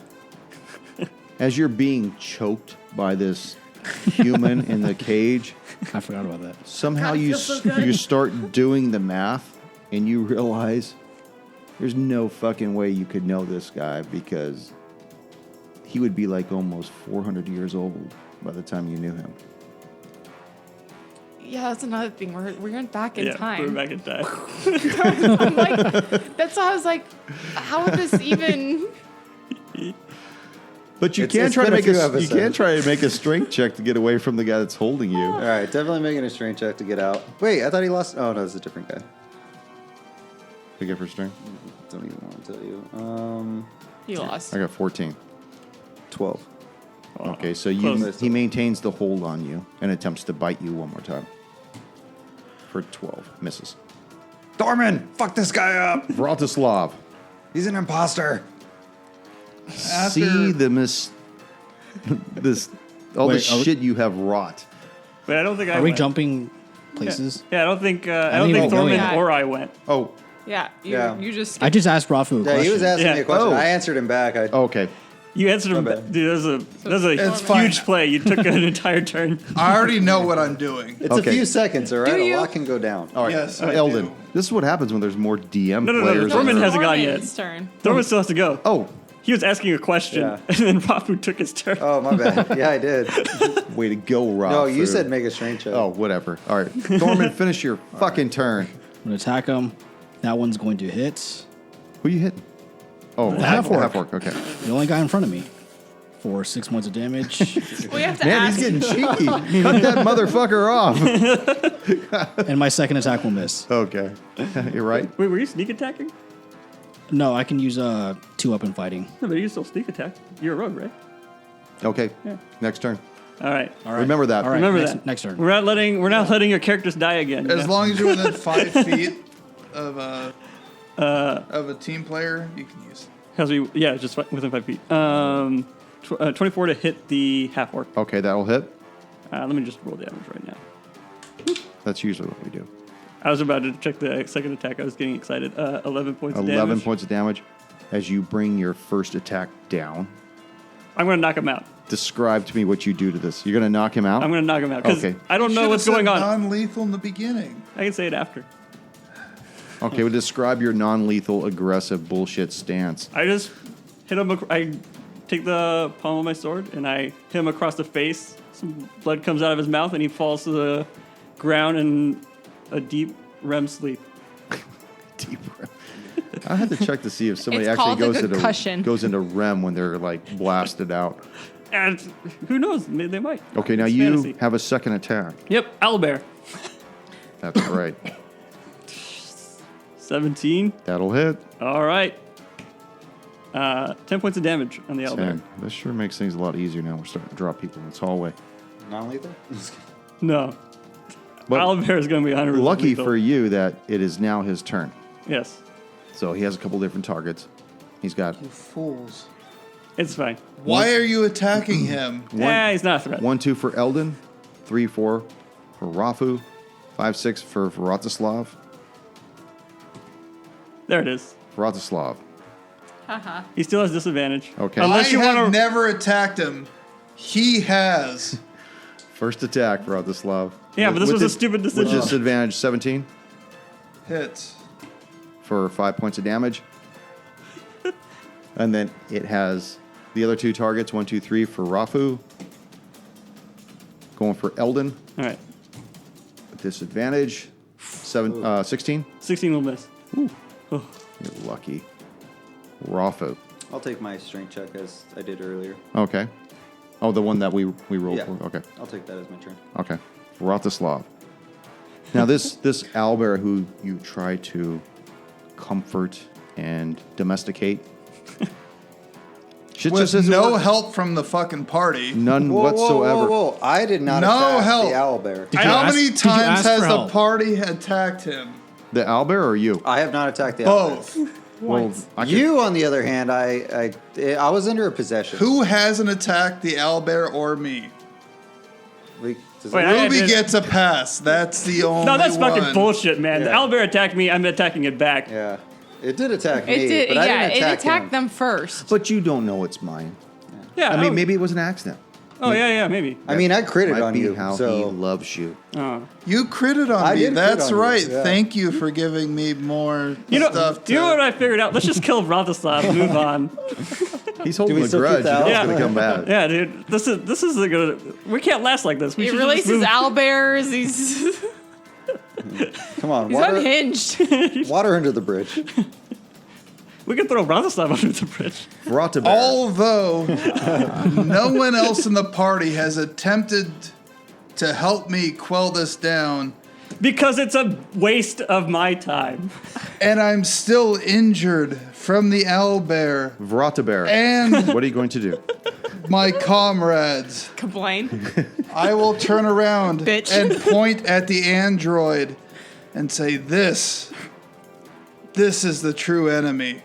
As you're being choked by this human in the cage, I forgot about that. somehow God, it you feels so good. you start doing the math, and you realize there's no fucking way you could know this guy because he would be like almost 400 years old by the time you knew him. Yeah, that's another thing. We're back in Yeah, time. we're back in time. I'm like, that's why I was like, how would this even? But you It's can try to been a make few you episodes. can try to make a strength check to get away from the guy that's holding you. All right, definitely making a strength check to get out. Wait, I thought he lost. Oh no, it's a different guy. To get for strength, Don't even want to tell you. You lost. I got 14. 12. Okay, so Close. he maintains the hold on you and attempts to bite you one more time. For 12. Misses. Dorman, fuck this guy up. Vratislav. He's an imposter. See the this all the Wait, are we- shit you have wrought. But I don't think I Are we went. jumping places? Yeah, I don't think I didn't don't think even go Thorman yet. or I went. Oh, Yeah, Yeah. you just. I just asked Rafu a Yeah, question. he was asking Yeah. me a question. Oh. I answered him back. okay. You answered him. My bad. Dude, that's a It's fine. huge play. You took an entire turn. I already know what I'm doing. It's Okay. a few seconds, all right? Do A you? lot can go down. All right. Yes, I Eldon. do. This is what happens when there's more DM No, players. Thorman in hasn't gone yet. Norman's turn. Thorman still has to go. Oh, He was asking a question, Yeah. and then Rafu took his turn. Oh, my bad. Yeah, I did. way to go, Rob. No, you said make a strength check. Oh, whatever. All right. Thorman, finish your fucking turn. I'm going to attack him. That one's going to hit. Who you hitting? Oh, half-orc. half-orc. Okay. The only guy in front of me. For 6 points of damage. We have to Man, ask. he's getting cheeky. Cut that motherfucker off. And my second attack will miss. Okay. You're right. Wait, were you sneak attacking? No, I can use 2 up in fighting. No, but you can still sneak attack. You're a rogue, right? Okay. Yeah. Next turn. All right. All right. Remember that. All right. Remember next, that. Next turn. We're not letting your characters die again. As you know? long as you're within 5 feet of a team player, you can use it. Has we just within 5 feet. 24 to hit the half orc. Okay, that'll hit. Let me just roll damage right now. That's usually what we do. I was about to check the second attack. I was getting excited. 11 points of 11 damage. points of damage. as you bring your first attack down. I'm going to knock him out. Describe to me what you do to this. You're going to knock him out? I'm going to knock him out because Okay. I don't know Should've what's said going on. Non-lethal in the beginning. I can say it after. Okay, well, describe your non-lethal, aggressive bullshit stance. I just hit him. I take the palm of my sword and I hit him across the face. Some blood comes out of his mouth and he falls to the ground in a deep REM sleep. Deep REM. I had to check to see if somebody It's actually called a goes concussion. into REM when they're like blasted out. And who knows? They might. Okay, now It's you fantasy. have a second attack. Yep, Owlbear. That's right. 17. That'll hit. All right. 10 points of damage on the Owlbear. 10. This sure makes things a lot easier now. We're starting to drop people in this hallway. Non-lethal? No. But Owlbear is going to be 100%. lucky lethal. for you that it is now his turn. Yes. So he has a couple different targets. He's got You fools. It's fine. Why are you attacking him? He's not a threat. 1, 2 for Eldon, 3, 4 for Rafu, 5, 6 for Vratislav. There it is. Vratislav. He still has disadvantage. Okay. Unless you I have want to. never attacked him. He has. First attack, Vratislav. Yeah, but this was a dis- stupid With decision. disadvantage, 17 Hits. for 5 points of damage. And then it has the other two targets, 1, 2, 3 for Rafu. Going for Eldon All right. with disadvantage, 16. 16 will miss. You're lucky. Rafu. I'll take my strength check as I did earlier. Okay. Oh, the one that we rolled Yeah. for. Okay. I'll take that as my turn. Okay. Vratislav. Now this owlbear who you try to comfort and domesticate. Shit With just isn't no working. help from the fucking party. None whatsoever. Whoa. I did not No attack help. the owlbear. you How ask- many did you times ask has for the help? party attacked him? The owlbear or you? I have not attacked the owlbear. Both. Well, I could- You, on the other hand, I was under a possession. Who hasn't attacked the owlbear or me? Wait, does Wait, it- I- Ruby did- gets a pass. That's the only No, that's one. fucking bullshit, man. The Yeah. Owlbear attacked me. I'm attacking it back. Yeah, it did attack me. It did. but I Yeah, didn't it attack attacked him. them first. But you don't know it's mine. Yeah. I mean, maybe it was an accident. Oh, yeah, maybe. I mean, I critted Might on be you. how he So loves you. Oh. You critted on I me. did crit That's on you, right. yeah. Thank you for giving me more You know, stuff to... you know what I figured out? Let's just kill Vratislav and move on. He's holding we a still grudge. keep You know that it's out? going to come back. Yeah, dude. This is a good. We can't last like this. We He should just releases move. owlbears. He's come on, he's unhinged. water under the bridge. We can throw Vratislav under the bridge. Vratislav. Although no one else in the party has attempted to help me quell this down, Because it's a waste of my time. and I'm still injured from the owlbear Vratislav. and What are you going to do? my comrades. Complain. I will turn around Bitch. and point at the android and say, This is the true enemy.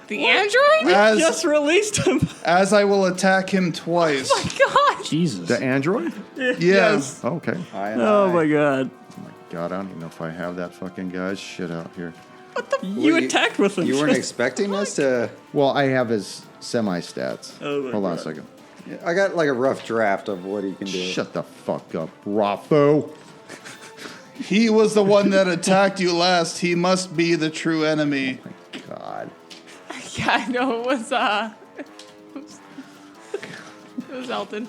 The android? As, Just released him. as I will attack him twice. God. Jesus. The android? Yes. Oh, okay. Oh my god. Oh my god, I don't even know if I have that fucking guy's shit out here. You attacked with him. You weren't expecting us to. Well, I have his semi-stats. Oh my Hold on a God. second. I got like a rough draft of what he can do. Shut the fuck up, Rafu. He was the one that attacked you last. He must be the true enemy. God. Yeah, I know it was it was Elton.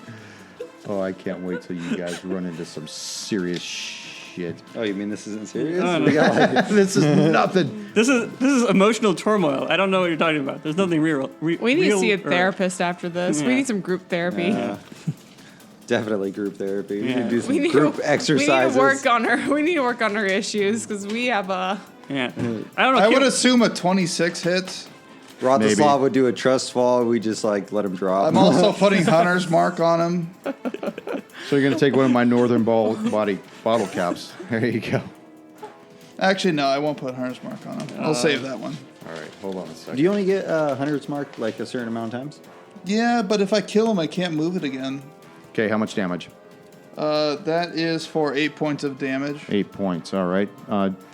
Oh, I can't wait till you guys run into some serious shit. Oh, you mean this isn't serious? No, no. We got like This is nothing. This is emotional turmoil. I don't know what you're talking about. There's nothing real. We need to see a or- therapist after this. Yeah. We need some group therapy. definitely group therapy. We Yeah. need to do some We need group to, exercises. We need to work on our. We need to work on our issues because we have a. Yeah. I don't know. I would Kim- assume a 26 hits. Vratislav Maybe. would do a trust fall. We just like let him drop. I'm also putting Hunter's mark on him. So you're gonna take one of my northern body bottle caps. There you go. Actually, no, I won't put Hunter's mark on him. I'll save that one. All right, hold on a second. Do you only get 100's mark like a certain amount of times? Yeah, but if I kill him, I can't move it again. Okay, how much damage? That is for 8 points of damage. 8 points. All right.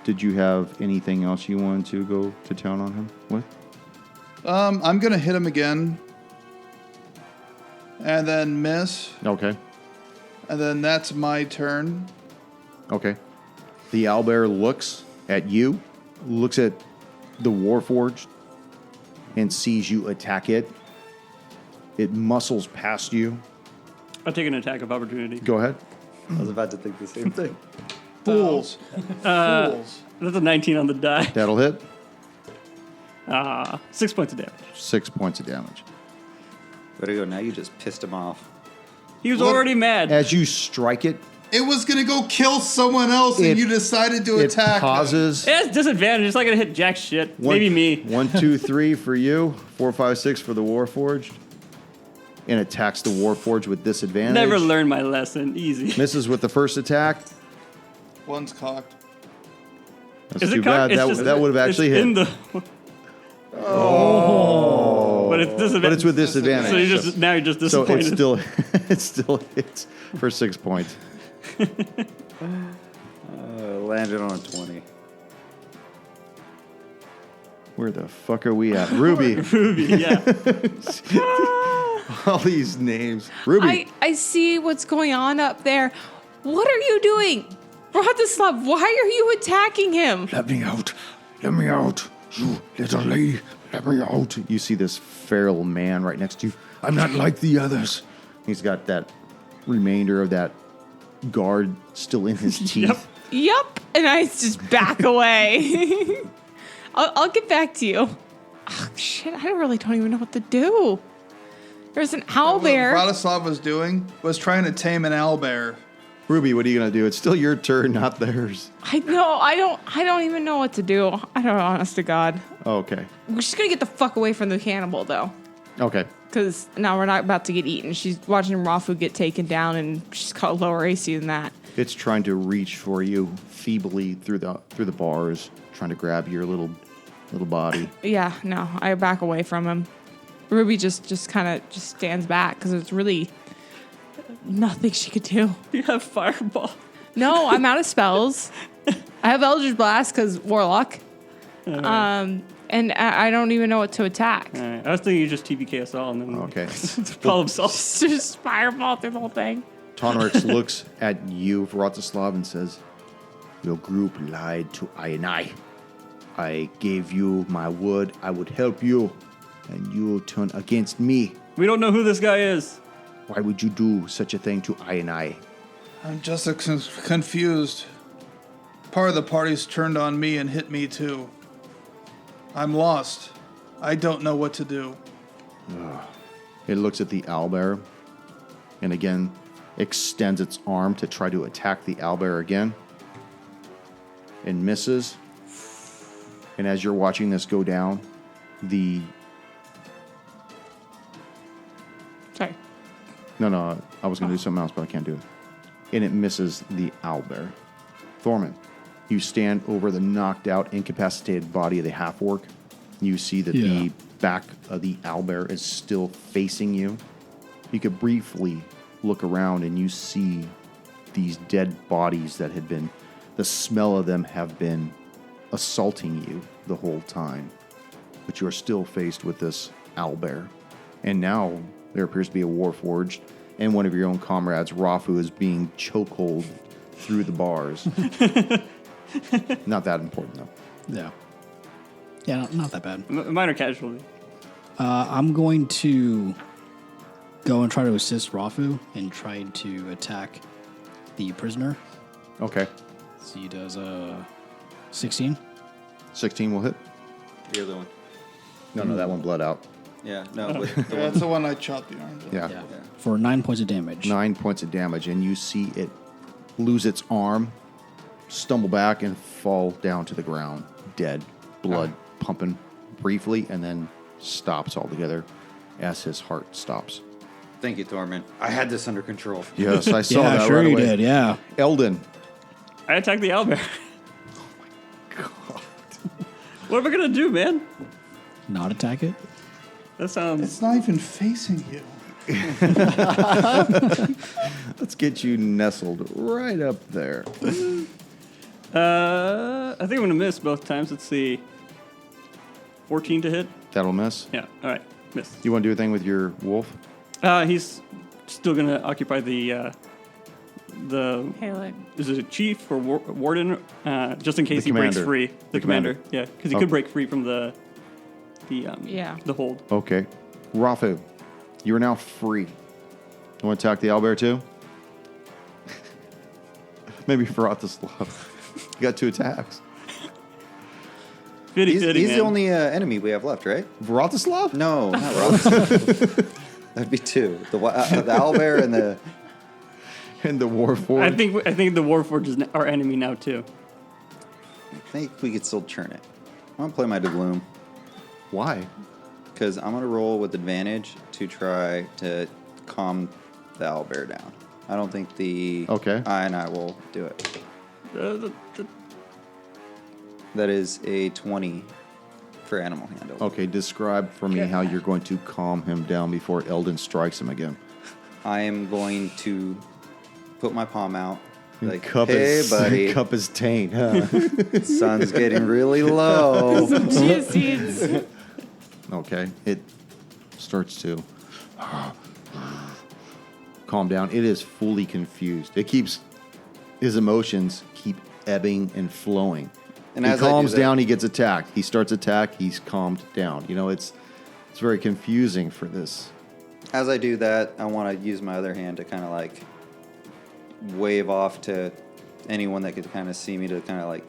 Did you have anything else you wanted to go to town on him with? I'm gonna hit him again, and then miss, Okay. and then that's my turn. Okay. The owlbear looks at you, looks at the Warforged, and sees you attack it. It muscles past you. I'll take an attack of opportunity. Go ahead. I was about to think the same thing. Fools. Fools. That's a 19 on the die. That'll hit. 6 points of damage. 6 points of damage. Way to go. Now you just pissed him off. He was Look, already mad. As you strike it, It was gonna go kill someone else, and you decided to it attack. pauses. It has disadvantage. It's not going to hit jack shit. Maybe me. 1, 2, 3 for you. 4, 5, 6 for the Warforged. And attacks the Warforged with disadvantage. Never learned my lesson. Easy. Misses with the first attack. One's cocked. That's Is too it cocked? bad. It's That would have actually it's hit. in the. Oh. But it's disadvantage. But it's with disadvantage. So you're just So disappointed. it still hits for 6 points. Landed on a 20. Where the fuck are we at? Ruby. Ruby, yeah. All these names. Ruby. I see what's going on up there. What are you doing? Bratislav, why are you attacking him? Let me out. Let me out. You little lady. Let me out. You see this feral man right next to you. I'm not like the others. He's got that remainder of that guard still in his teeth. Yup. And I just back away. I'll get back to you. Oh, shit, I really don't even know what to do. There's an What owlbear. Bratislav was doing was trying to tame an owlbear. Ruby, what are you going to do? It's still your turn, not theirs. I know. I don't even know what to do. I don't know, honest to God. Okay. We're just gonna get the fuck away from the cannibal, though. Okay. Because now we're not about to get eaten. She's watching Rafu get taken down, and she's got a lower AC than that. It's trying to reach for you feebly through the bars, trying to grab your little body. Yeah, no, I back away from him. Ruby just kind of just stands back because it's really nothing she could do. You have fireball. No, I'm out of spells. I have Eldritch Blast because Warlock. And I don't even know what to attack. All right. I was thinking you just TBK us all and then Okay. problem solved. Just fireball through the whole thing. Tonrix looks at you, Vratislav, and says, "Your group lied to I and I. I gave you my word I would help you, and you turn against me. We don't know who this guy is. Why would you do such a thing to I and I?" I'm just confused. Part of the party's turned on me and hit me too. I'm lost. I don't know what to do. It looks at the owlbear, and again extends its arm to try to attack the owlbear again, and misses. And as you're watching this go down, Sorry. No, I was going to do something else, but I can't do it. And it misses the owlbear. Thorman, you stand over the knocked out, incapacitated body of the half-orc. You see that the back of the owlbear is still facing you. You could briefly look around and you see these dead bodies that had been, the smell of them have been assaulting you the whole time. But you are still faced with this owlbear. And now there appears to be a warforged, and one of your own comrades, Rafu, is being chokehold through the bars. Not that important, though. Yeah. Yeah, not that bad. Minor casualty. I'm going to go and try to assist Rafu and try to attack the prisoner. Okay. So he does 16. 16 will hit. The other one. No, that one bled out. Yeah, no. With the That's the one I chopped the arms off. Yeah. For 9 points of damage. 9 points of damage, and you see it lose its arm, stumble back, and fall down to the ground, dead. Blood pumping briefly, and then stops altogether as his heart stops. Thank you, Thorman. I had this under control. Yes, I saw Yeah, that sure right you away. did, yeah. Eldon. I attacked the owlbear. What am I gonna do, man? Not attack it? That sounds. It's not even facing you. Let's get you nestled right up there. I think I'm gonna miss both times. Let's see. 14 to hit. That'll miss. Yeah. All right. Miss. You want to do a thing with your wolf? He's still gonna occupy the Haley. is it a chief or warden? Just in case The he breaks commander. free. The commander. Yeah, because he Oh. could break free from the hold. Okay. Rafu, you are now free. You want to attack the owlbear too? Maybe Vratislav. You got 2 attacks. Fitty, He's man. the only enemy we have left, right? Vratislav? No, not Rob. That'd be 2. The owlbear and the. And the Warforged. I think the Warforged is our enemy now too. I think we could still churn it. I'm gonna play my doubloon Why? because I'm gonna roll with advantage to try to calm the owlbear down. I don't think the Okay. I will do it. The That is a 20 for animal handle. Okay, describe for me how you're going to calm him down before Eldon strikes him again. I am going to put my palm out. Like, cup hey, his, buddy, cup his taint, huh? sun's getting really low. Chia seeds. Okay, it starts to calm down. It is fully confused. His emotions keep ebbing and flowing. And he as I do calms that- down, he gets attacked. He starts attack, he's calmed down. You know, it's very confusing for this. As I do that, I want to use my other hand to kind of like wave off to anyone that could kind of see me to kind of like.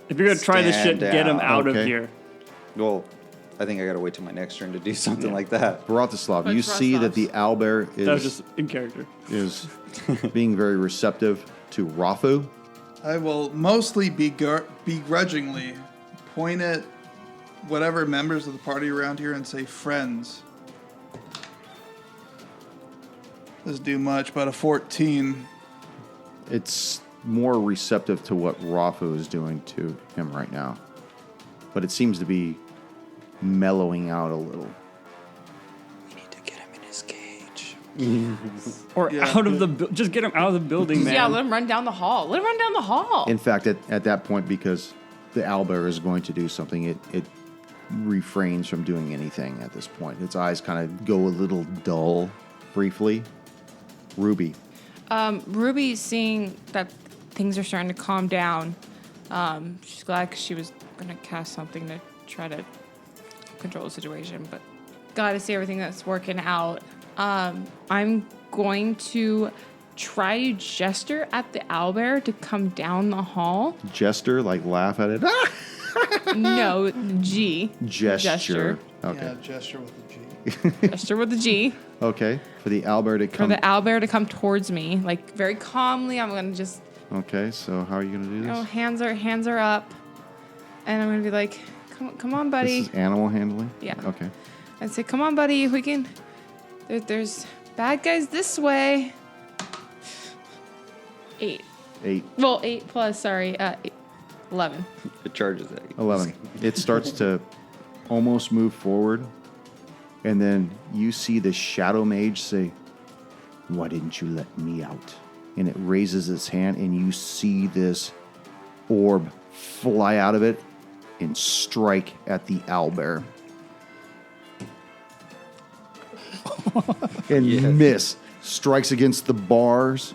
if you're gonna try this shit, Stand get him down. out of Okay. here. Well, I think I gotta wait till my next turn to do something like that. Vratislav, you What's see that the owlbear That was just in character. is being very receptive to Rafu. I will mostly begrudgingly point at whatever members of the party around here and say friends. Doesn't do much, but a 14. It's more receptive to what Rafu is doing to him right now. But it seems to be mellowing out a little. We need to get him in his cage. Or Yeah. out of the just get him out of the building, man. Yeah, let him run down the hall. Let him run down the hall. In fact, at that point, because the owlbear is going to do something, it refrains from doing anything at this point. Its eyes kind of go a little dull briefly. Ruby. Ruby, seeing that things are starting to calm down, she's glad because she was going to cast something to try to control the situation, but glad to see everything that's working out. I'm going to try to gesture at the owlbear to come down the hall. Jester, like laugh at it. Ah! No, G. Gesture. Okay. Yeah, gesture with a G. Gesture with a G. Okay. For the owlbear to For come. the owlbear to come towards me, like very calmly. I'm going to just, Okay. So how are you going to do this? hands are up, and I'm going to be like, come on, buddy. This is animal handling. Yeah. Okay. I'd say, come on, buddy, we can. There's bad guys this way. 8. 8. Well, 8 plus, sorry, 11. It charges at you. 11. It starts to almost move forward, and then you see the shadow mage say, "Why didn't you let me out?" And it raises its hand, and you see this orb fly out of it and strike at the owlbear. And miss. Strikes against the bars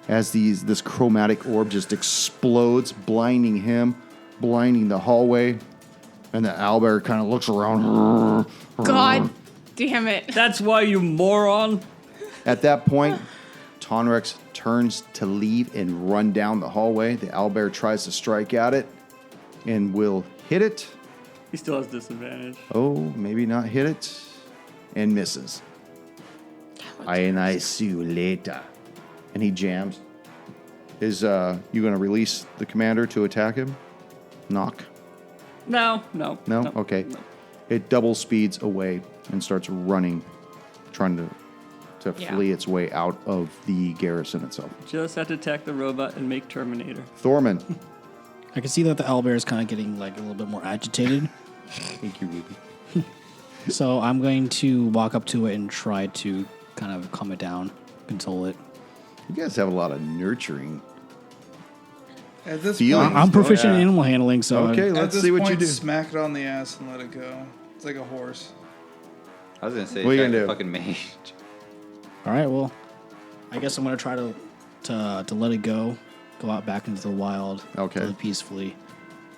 as this chromatic orb just explodes, blinding him, blinding the hallway. And the owlbear kind of looks around. God damn it. That's why, you moron. At that point, Tonrex turns to leave and run down the hallway. The owlbear tries to strike at it and will hit it. He still has disadvantage. Oh, maybe not hit it. And misses. I see you later. And he jams. Is you going to release the commander to attack him? Knock. No. No? Okay. no. It double speeds away and starts running, trying to Yeah. flee its way out of the garrison itself. Just have to attack the robot and make Terminator. Thorman. I can see that the owlbear is kind of getting like a little bit more agitated. Thank you, Ruby. So I'm going to walk up to it and try to kind of calm it down, console it. You guys have a lot of nurturing. At this Feelings. point, I'm proficient in Yeah. animal handling, so Okay, at let's this see what you point, do. smack it on the ass and let it go. It's like a horse. I was gonna say, What are you attack gonna the do? fucking mage. All right, well, I guess I'm gonna try to let it go out back into the wild, Okay. live peacefully.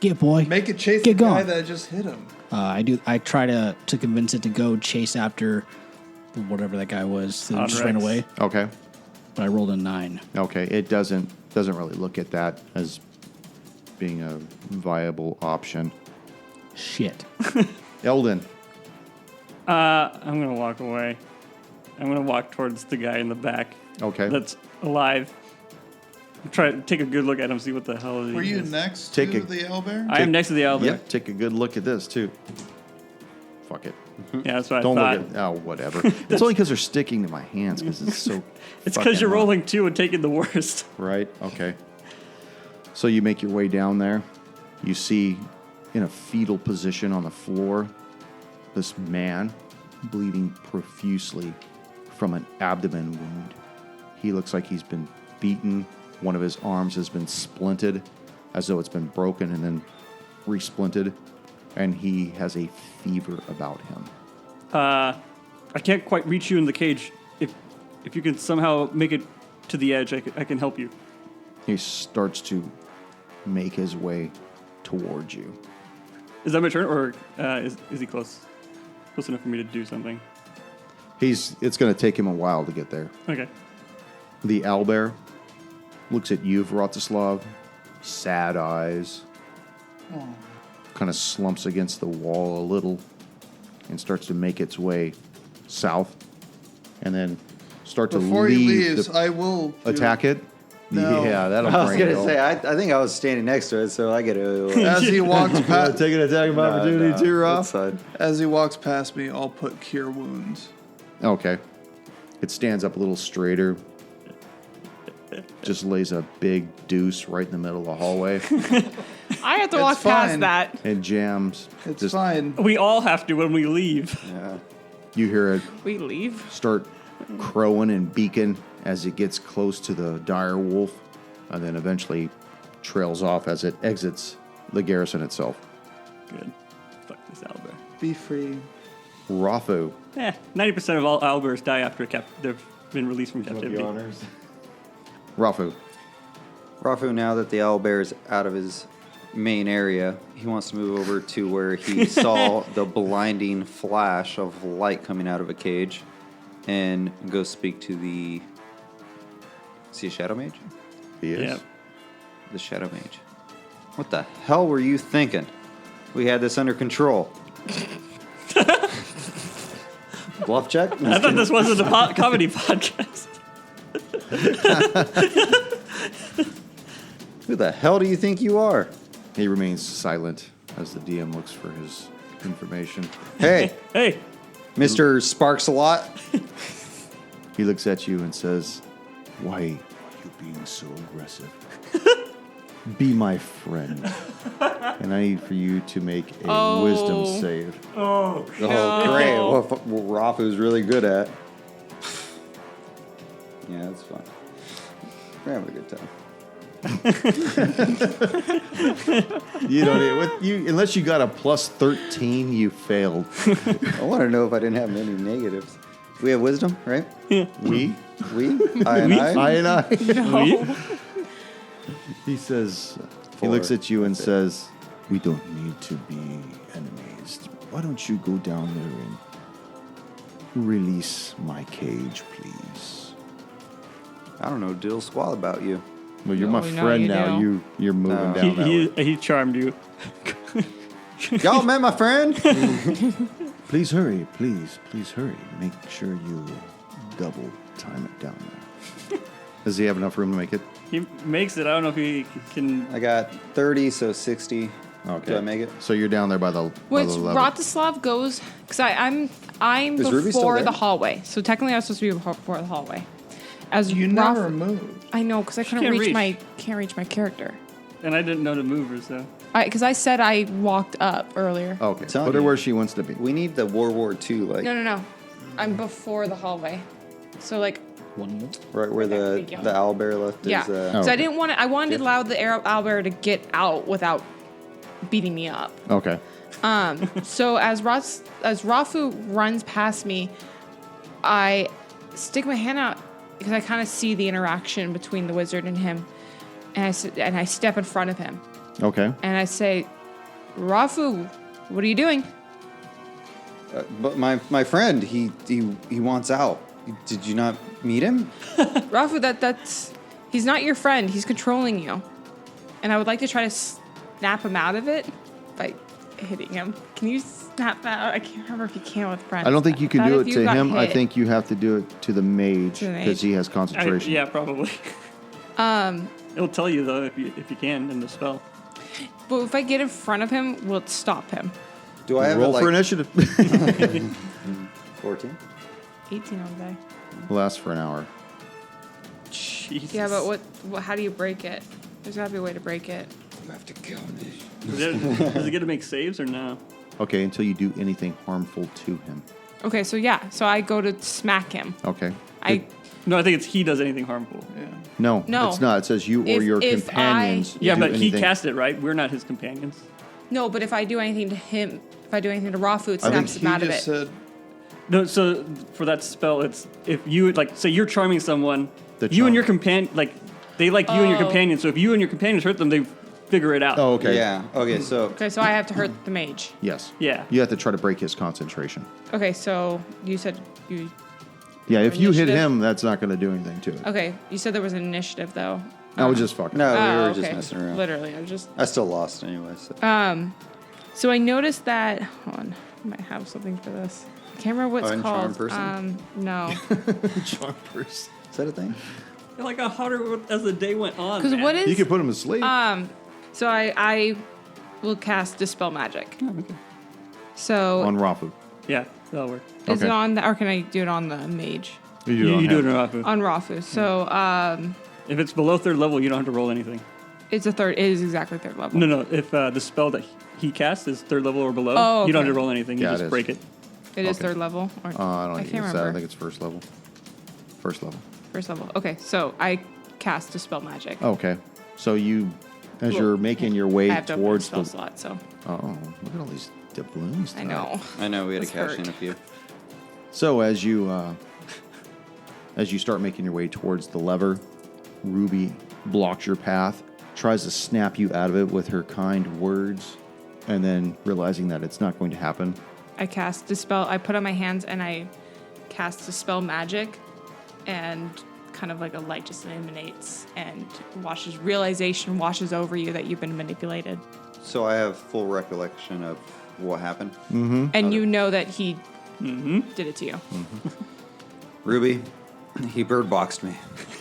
Get boy. Make it chase Get the guy going. that just hit him. I try to convince it to go chase after whatever that guy was that just ran Rex. away. Okay. But I rolled a 9. Okay. It doesn't really look at that as being a viable option. Shit. Eldon. I'm gonna walk away. I'm gonna walk towards the guy in the back. Okay. That's alive. Try to take a good look at him, see what the hell he Were you is. next Take to a- the owlbear? I am next to the owlbear. Yep. Take a good look at this too. Fuck it. Yeah, that's what Don't I look thought. at. Oh, whatever. It's only because they're sticking to my hands because it's so. It's fucking because you're hot. rolling 2 and taking the worst. Right. Okay. So you make your way down there. You see, in a fetal position on the floor, this man bleeding profusely from an abdomen wound. He looks like he's been beaten. One of his arms has been splinted, as though it's been broken and then resplinted. And he has a fever about him. I can't quite reach you in the cage. If you can somehow make it to the edge, I can help you. He starts to make his way towards you. Is that my turn, or is he close? Close enough for me to do something? It's going to take him a while to get there. Okay. The owlbear looks at you, Vratislav, sad eyes, kind of slumps against the wall a little and starts to make its way south and then start Before to he leave leaves, I will do- attack it. No. Yeah, that'll I was bring gonna it say, I think I was standing next to it, so I get a. As he walks past, Take an attack of opportunity too, Rob. as he walks past me, I'll put cure wounds. Okay. It stands up a little straighter. Just lays a big deuce right in the middle of the hallway I have to It's walk past fine. that. and jams. It's Just- fine. We all have to when we leave. Yeah. You hear it We leave. start crowing and beaking as it gets close to the dire wolf, and then eventually trails off as it exits the garrison itself. Good. Fuck this owlbear. Be free. Rafu. 90% of all owlbears die after they've been released from captivity. Rafu. Rafu, now that the owlbear is out of his main area, he wants to move over to where he saw the blinding flash of light coming out of a cage and go speak to the... Is he a shadow mage? He is. Yeah. The shadow mage. What the hell were you thinking? We had this under control. Bluff check? I thought this wasn't a comedy podcast. Who the hell do you think you are? He remains silent as the DM looks for his information. Hey, Hey, Mr. Sparks a lot. He looks at you and says, "Why are you being so aggressive? Be my friend. And I need for you to make a Oh. wisdom save." Oh, great. What Rafu's really good at. Yeah, that's fun. We're having a good time. You don't unless you got a plus 13, you failed. I want to know if I didn't have any negatives. We have wisdom, right? We? We? I and I? I and I. we- He says, he Four. looks at you and says, "We don't need to be enemies. Why don't you go down there and release my cage, please?" I don't know diddle squat about you. Well, you're No, my we know friend you now. do. You're moving No. down that way. he charmed you. Y'all met my friend? Please hurry, please hurry. Make sure you double time it down there. Does he have enough room to make it? He makes it. I don't know if he can. I got 30, so 60. Okay. Do I make it? So you're down there by the Which level. Ratislav goes because I'm Is Ruby still before there? the hallway, so technically I'm supposed to be before the hallway. As You Raf- never moved. I know because I couldn't can't reach reach. can't reach my character. And I didn't know to move her, so. Because I said I walked up earlier. Okay, Tell put her me. where she wants to be. We need the World War II, like, No. I'm before the hallway, so like One more. right where Okay, the thank you. owlbear left yeah. his... So Okay. I didn't want to. I wanted to allow the owlbear to get out without beating me up. Okay. So as Rafu runs past me, I stick my hand out because I kind of see the interaction between the wizard and him, and I step in front of him Okay. and I say, "Rafu, what are you doing?" But my friend, he wants out. Did you not meet him? Rafu, he's not your friend. He's controlling you, and I would like to try to snap him out of it by hitting him. Can you snap that out? I can't remember if you can with friends. I don't think you can Not do if it you to got him. I hit. think you have to do it to the mage To the because mage. he has concentration. Yeah, probably. It'll tell you though if you can in the spell. But if I get in front of him, will it stop him? Do I have Roll a, for like, initiative. 14? 18 all day. Lasts for an hour. Jesus. Yeah, but what? How do you break it? There's gotta be a way to break it. You have to kill me. Does it get to make saves or no? Okay, until you do anything harmful to him. Okay, so yeah, so I go to smack him. Okay. No, I think it's he does anything harmful. No, No. it's not. It says you or your If companions. Yeah, do but he anything. cast it, right? We're not his companions. No, but if I do anything to him, if I do anything to Rafu, it I think snaps He him out of just it. said, No, so for that spell, it's if you like, say you're charming someone, The you and charm. your companion, like they like you and your Oh. companion. So if you and your companions hurt them, they figure it out. Oh, okay. Yeah. Okay, so Okay, so I have to hurt the mage. Yes. Yeah. You have to try to break his concentration. Okay, so you said you. Yeah, if you hit Initiative? him, that's not going to do anything to it. Okay, you said there was an initiative though. I was just fucking. no, we Oh, were just okay. messing around. Literally, I was just. I still lost anyway. So. So I noticed that. Hold on, I might have something for this. I can't remember what it's Oh, and charm called. person? No. Chompers. Is that a thing? It like got harder as the day went on. Because man. what is? You can put him to sleep. So I will cast Dispel Magic. Oh, okay. So on Rafu. Yeah, that'll work. is okay. it on the, or can I do it on the mage? You do it in Rafu. On Rafu. So If it's below third level, you don't have to roll anything. it's a third. It is exactly third level. No. If the spell that he casts is third level or below, Oh, you don't have okay. to roll anything. You Yeah, it just is. break it. It is Okay. third level. Or, I don't I think can't it's that. I remember. think it's first level. First level. First level. Okay, so I cast Dispel Magic. Okay. So you, as Well, you're making your way I have to open a towards spell the. slot, so Oh, look at all these doubloons. I tonight. know. I know we had to This cash in hurt. a few. So as you start making your way towards the lever, Ruby blocks your path, tries to snap you out of it with her kind words, and then realizing that it's not going to happen. I cast Dispel. I put on my hands and I cast Dispel Magic, and kind of like a light just emanates and realization washes over you that you've been manipulated. So I have full recollection of what happened. And you know that he did it to you. Ruby, he bird boxed me.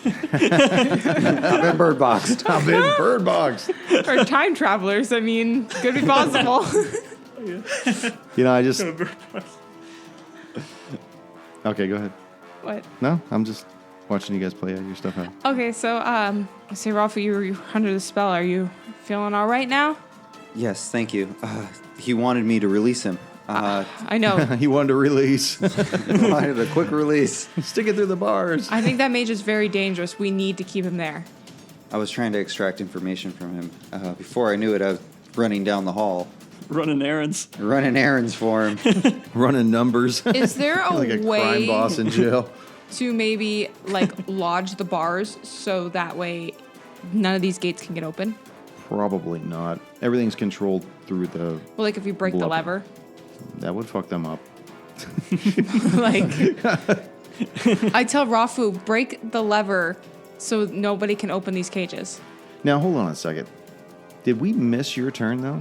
I've been bird boxed. I've been bird boxed. Or time travelers, I mean, could be possible. You know, I just. Okay, go ahead. What? No, I'm just watching you guys play your stuff out. Okay, so I say, Rafa, you were under the spell. Are you feeling all right now? Yes, thank you. He wanted me to release him. I know. He wanted to release. Wanted a quick release. Stick it through the bars. I think that mage is very dangerous. We need to keep him there. I was trying to extract information from him. Before I knew it, I was running down the hall, Running errands. running errands for him. Running numbers. Is there a like a way crime boss in jail. to maybe like lodge the bars so that way none of these gates can get open? Probably not. Everything's controlled through the. Well, like if you break the Lever. lever, That would fuck them up. like I tell Rafu, break the lever so nobody can open these cages. Now, hold on a second. Did we miss your turn, though?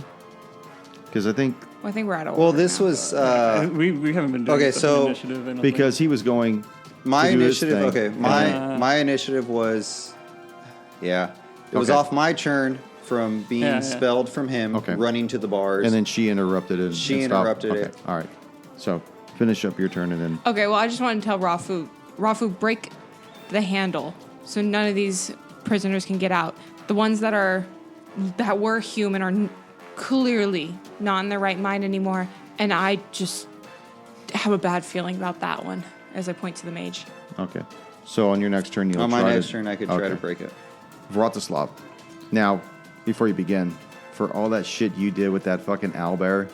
Because I think Well, I think we're out of Well, order this now. was We haven't been doing Okay, stuff so- in initiative. I don't because he was going. my to do his initiative. thing. Okay, my initiative was, it was Okay. off my turn from being Yeah, yeah. spelled from him, Okay. running to the bars. And then she interrupted it. She and stopped. interrupted Okay, it. All right. So finish up your turn and then. Okay, well, I just want to tell Rafu, break the handle so none of these prisoners can get out. The ones that were human are clearly not in their right mind anymore, and I just have a bad feeling about that one as I point to the mage. Okay. So on your next turn, you'll on my try next to, turn, I could try Okay. to break it. Vratislav. Now, before you begin, for all that shit you did with that fucking owlbear,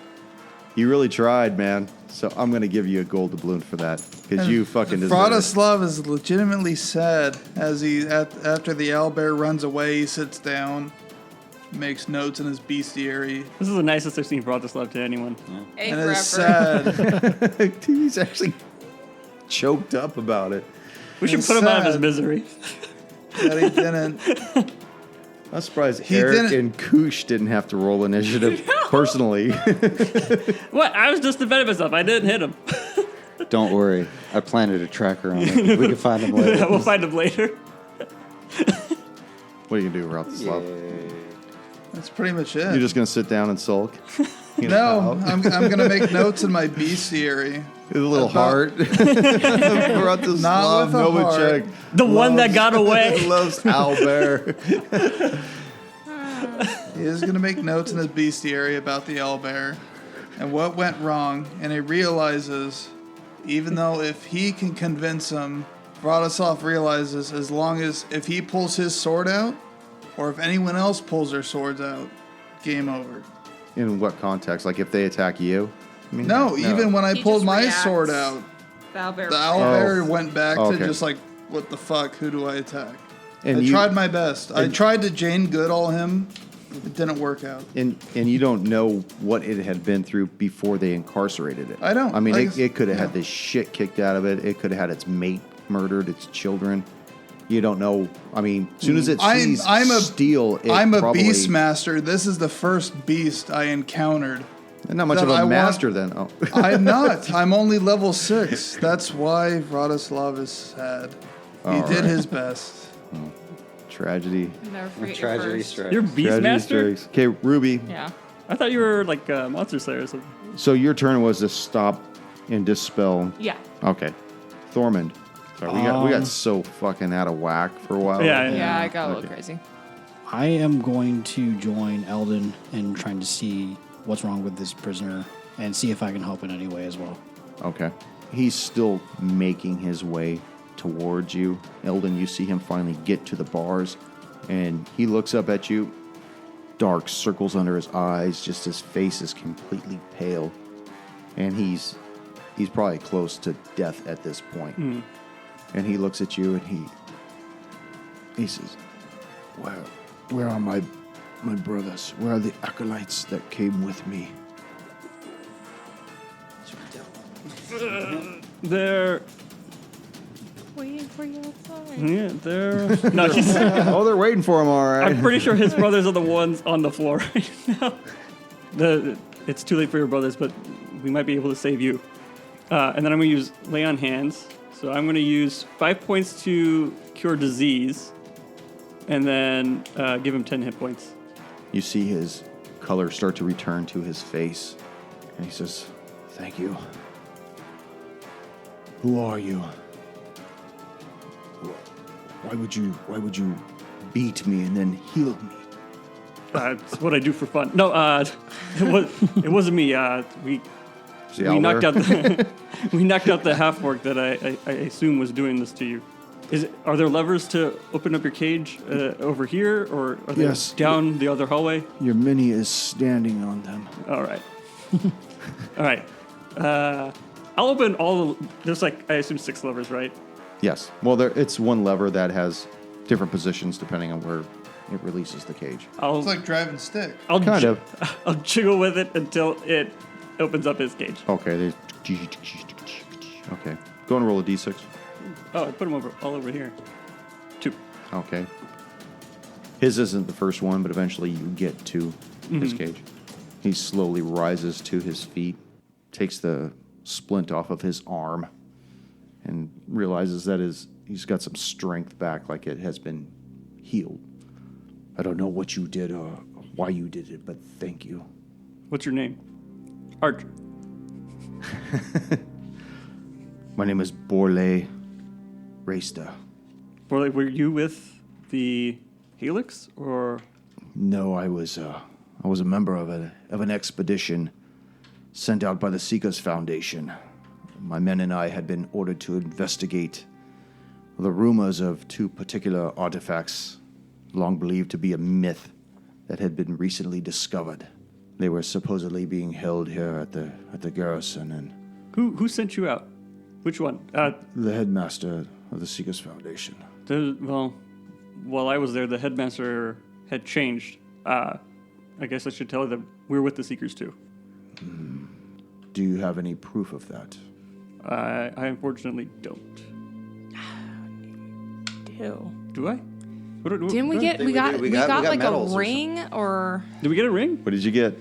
You really tried, man. So I'm going to give you a gold doubloon for that. Because you fucking deserve it. Vratislav is legitimately sad as after the owlbear runs away, he sits down, makes notes in his bestiary. This is the nicest I've seen Vratislav to anyone. A And forever. is sad. He's actually choked up about it. We should It's put him out of his sad. misery. that he didn't. I'm surprised He Eric didn't- and Koosh didn't have to roll initiative personally. What? I was just defending myself. I didn't hit him. Don't worry. I planted a tracker on it. We can find him later. We'll find him later. What are you going to do, Vratislav? That's pretty much it. You're just going to sit down and sulk? No, I'm going to make notes in my bestiary. With a little About- heart. Vratislav Not with a heart. Novacek The one that got away. loves Owlbear. He is going to make notes in his bestiary about the owlbear and what went wrong. And he realizes, even though if he can convince him, Vratislav realizes as long as if he pulls his sword out, or if anyone else pulls their swords out, game over. In what context? Like if they attack you? I mean, No, even when I He pulled just my reacts. sword out, The owlbear. the owlbear Oh. went back Okay. to just like, what the fuck? Who do I attack? And I you, tried my best. I and- tried to Jane Goodall him. It didn't work out. And you don't know what it had been through before they incarcerated it. I don't. I mean, I it, guess- it could have yeah. had the shit kicked out of it. It could have had its mate murdered, its children. You don't know. I mean, as soon as it sees steel, it I'm a probably, beastmaster. This is the first beast I encountered. Not much that of a I want- master then. Oh. I'm not. I'm only level 6. That's why Vratislav is sad. He All did right. his best. Tragedy. Never forget your Tragedy first. strikes. You're Tragedy Beastmaster? strikes. Okay, Ruby. Yeah. I thought you were like Monster Slayer or something. So your turn was to stop and dispel. Yeah. Okay, Thormund. Sorry, we got so fucking out of whack for a while. Yeah, Yeah, I got a little Okay. crazy. I am going to join Eldon in trying to see what's wrong with this prisoner and see if I can help in any way as well. Okay. He's still making his way towards you. Eldon, you see him finally get to the bars, and he looks up at you. Dark circles under his eyes, just his face is completely pale. And he's probably close to death at this point. And he looks at you and he says, Where are my brothers? Where are the acolytes that came with me? They're Waiting for you outside. yeah, they're no. She's, Oh, they're waiting for him, all right. I'm pretty sure his brothers are the ones on the floor right now. It's too late for your brothers, but we might be able to save you. And then I'm going to use Lay on Hands. So I'm going to use 5 points to cure disease, and then give him 10 hit points. You see his color start to return to his face, and he says, "Thank you. Who are you? Why would you beat me and then heal me?" It's what I do for fun. No, it wasn't me. We knocked out the half orc that I assume was doing this to you. Are there levers to open up your cage over here, or are they Yes. down the other hallway? Your mini is standing on them. All right, all right. I'll open all. There's like I assume 6 levers, right? Yes. Well, it's one lever that has different positions depending on where it releases the cage. I'll It's like driving stick. I'll Kind j- of. I'll jiggle with it until it opens up his cage. Okay. There's. Okay. Go and roll a d6. Oh, I put him all over here. 2. Okay. His isn't the first one, but eventually you get to his cage. He slowly rises to his feet, takes the splint off of his arm, and realizes that he's got some strength back, like it has been healed. I don't know what you did or why you did it, but thank you. What's your name? Archer. My name is Borle Rasta. Were you with the Helix, or No, I was a member of an expedition sent out by the Seekers Foundation. My men and I had been ordered to investigate the rumors of 2 particular artifacts, long believed to be a myth, that had been recently discovered. They were supposedly being held here at the garrison, and Who sent you out? Which one? the headmaster of the Seekers Foundation. While I was there, the headmaster had changed. I guess I should tell you that we're with the Seekers too. Do you have any proof of that? I unfortunately don't. Ew. Do I? Didn't we get? think We got we got like a medals or ring or Did we get a ring? What did you get?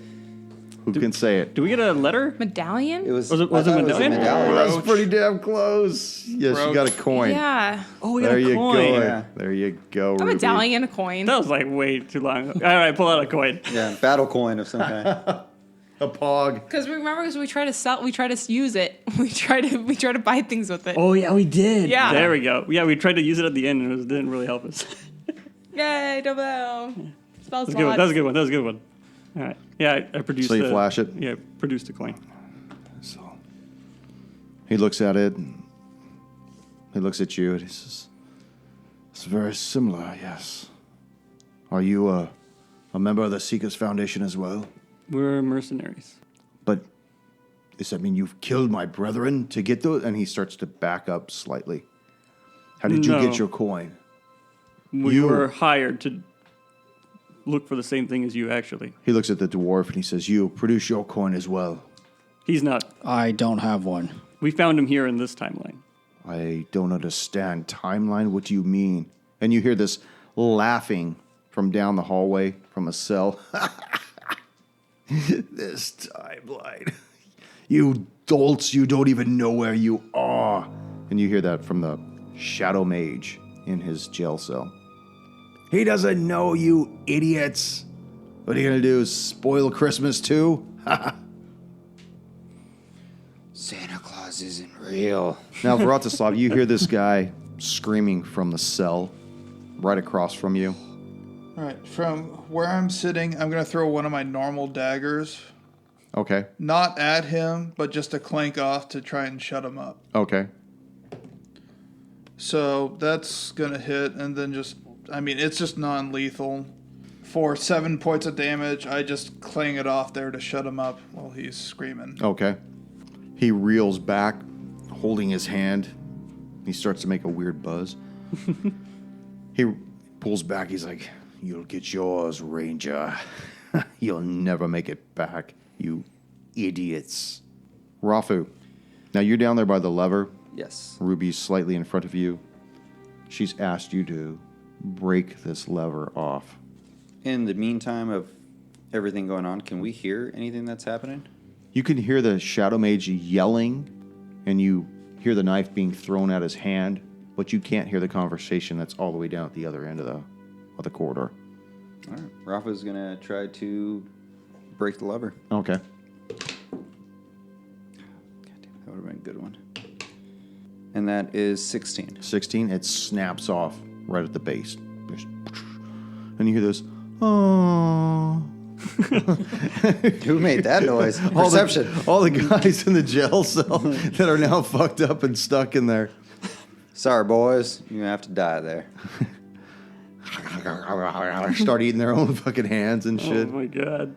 Who can say it? Did we get a letter? medallion. Was it I thought medallion? That's pretty damn close. Yes, you got a coin. Yeah, Oh, we got There a you coin. go. Yeah. There you go. a Ruby. medallion, a coin. That was like way too long. All right, pull out a coin. Yeah, battle coin of some kind. A pog. Because we try to sell, we try to use it. We try to buy things with it. Oh yeah, we did. Yeah. There we go. Yeah, we tried to use it at the end and it didn't really help us. Yay, double. Spell That was a good one. slots. That was a good one. That was a good one. All right. Yeah, I produced. So you flash it? Yeah, produced a coin. So he looks at it, and he looks at you, and he says, "It's very similar, yes. Are you a member of the Seekers Foundation as well? We're mercenaries. But does that mean you've killed my brethren to get those?" And he starts to back up slightly. How did you No. get your coin? We You- were hired to look for the same thing as you. Actually, He looks at the dwarf, and he says, "You produce your coin as well." he's not. I don't have one. We found him here in this timeline. I don't understand. Timeline? What do you mean? And you hear this laughing from down the hallway from a cell. This timeline. You dolts, you don't even know where you are. And you hear that from the shadow mage in his jail cell. He doesn't know, you idiots. What are you going to do? Spoil Christmas too? Santa Claus isn't real. Now, Vratislav, you hear this guy screaming from the cell right across from you. All right, from where I'm sitting, I'm going to throw one of my normal daggers. Okay. Not at him, but just to clank off to try and shut him up. Okay. So that's going to hit, and then it's just non-lethal. For 7 points of damage, I just clang it off there to shut him up while he's screaming. Okay. He reels back, holding his hand. He starts to make a weird buzz. He pulls back. He's like, "You'll get yours, Ranger. You'll never make it back, you idiots." Rafu, now you're down there by the lever. Yes. Ruby's slightly in front of you. She's asked you to break this lever off. In the meantime of everything going on, can we hear anything that's happening? You can hear the Shadow Mage yelling, and you hear the knife being thrown at his hand, but you can't hear the conversation that's all the way down at the other end of the corridor. All right. Rafa's going to try to break the lever. Okay. God damn, that would have been a good one. And that is 16. 16, it snaps off right at the base. And you hear this, "Oh." Who made that noise? Perception. All the guys in the jail cell that are now fucked up and stuck in there. Sorry, boys. You're going to have to die there. Start eating their own fucking hands and shit. Oh my god.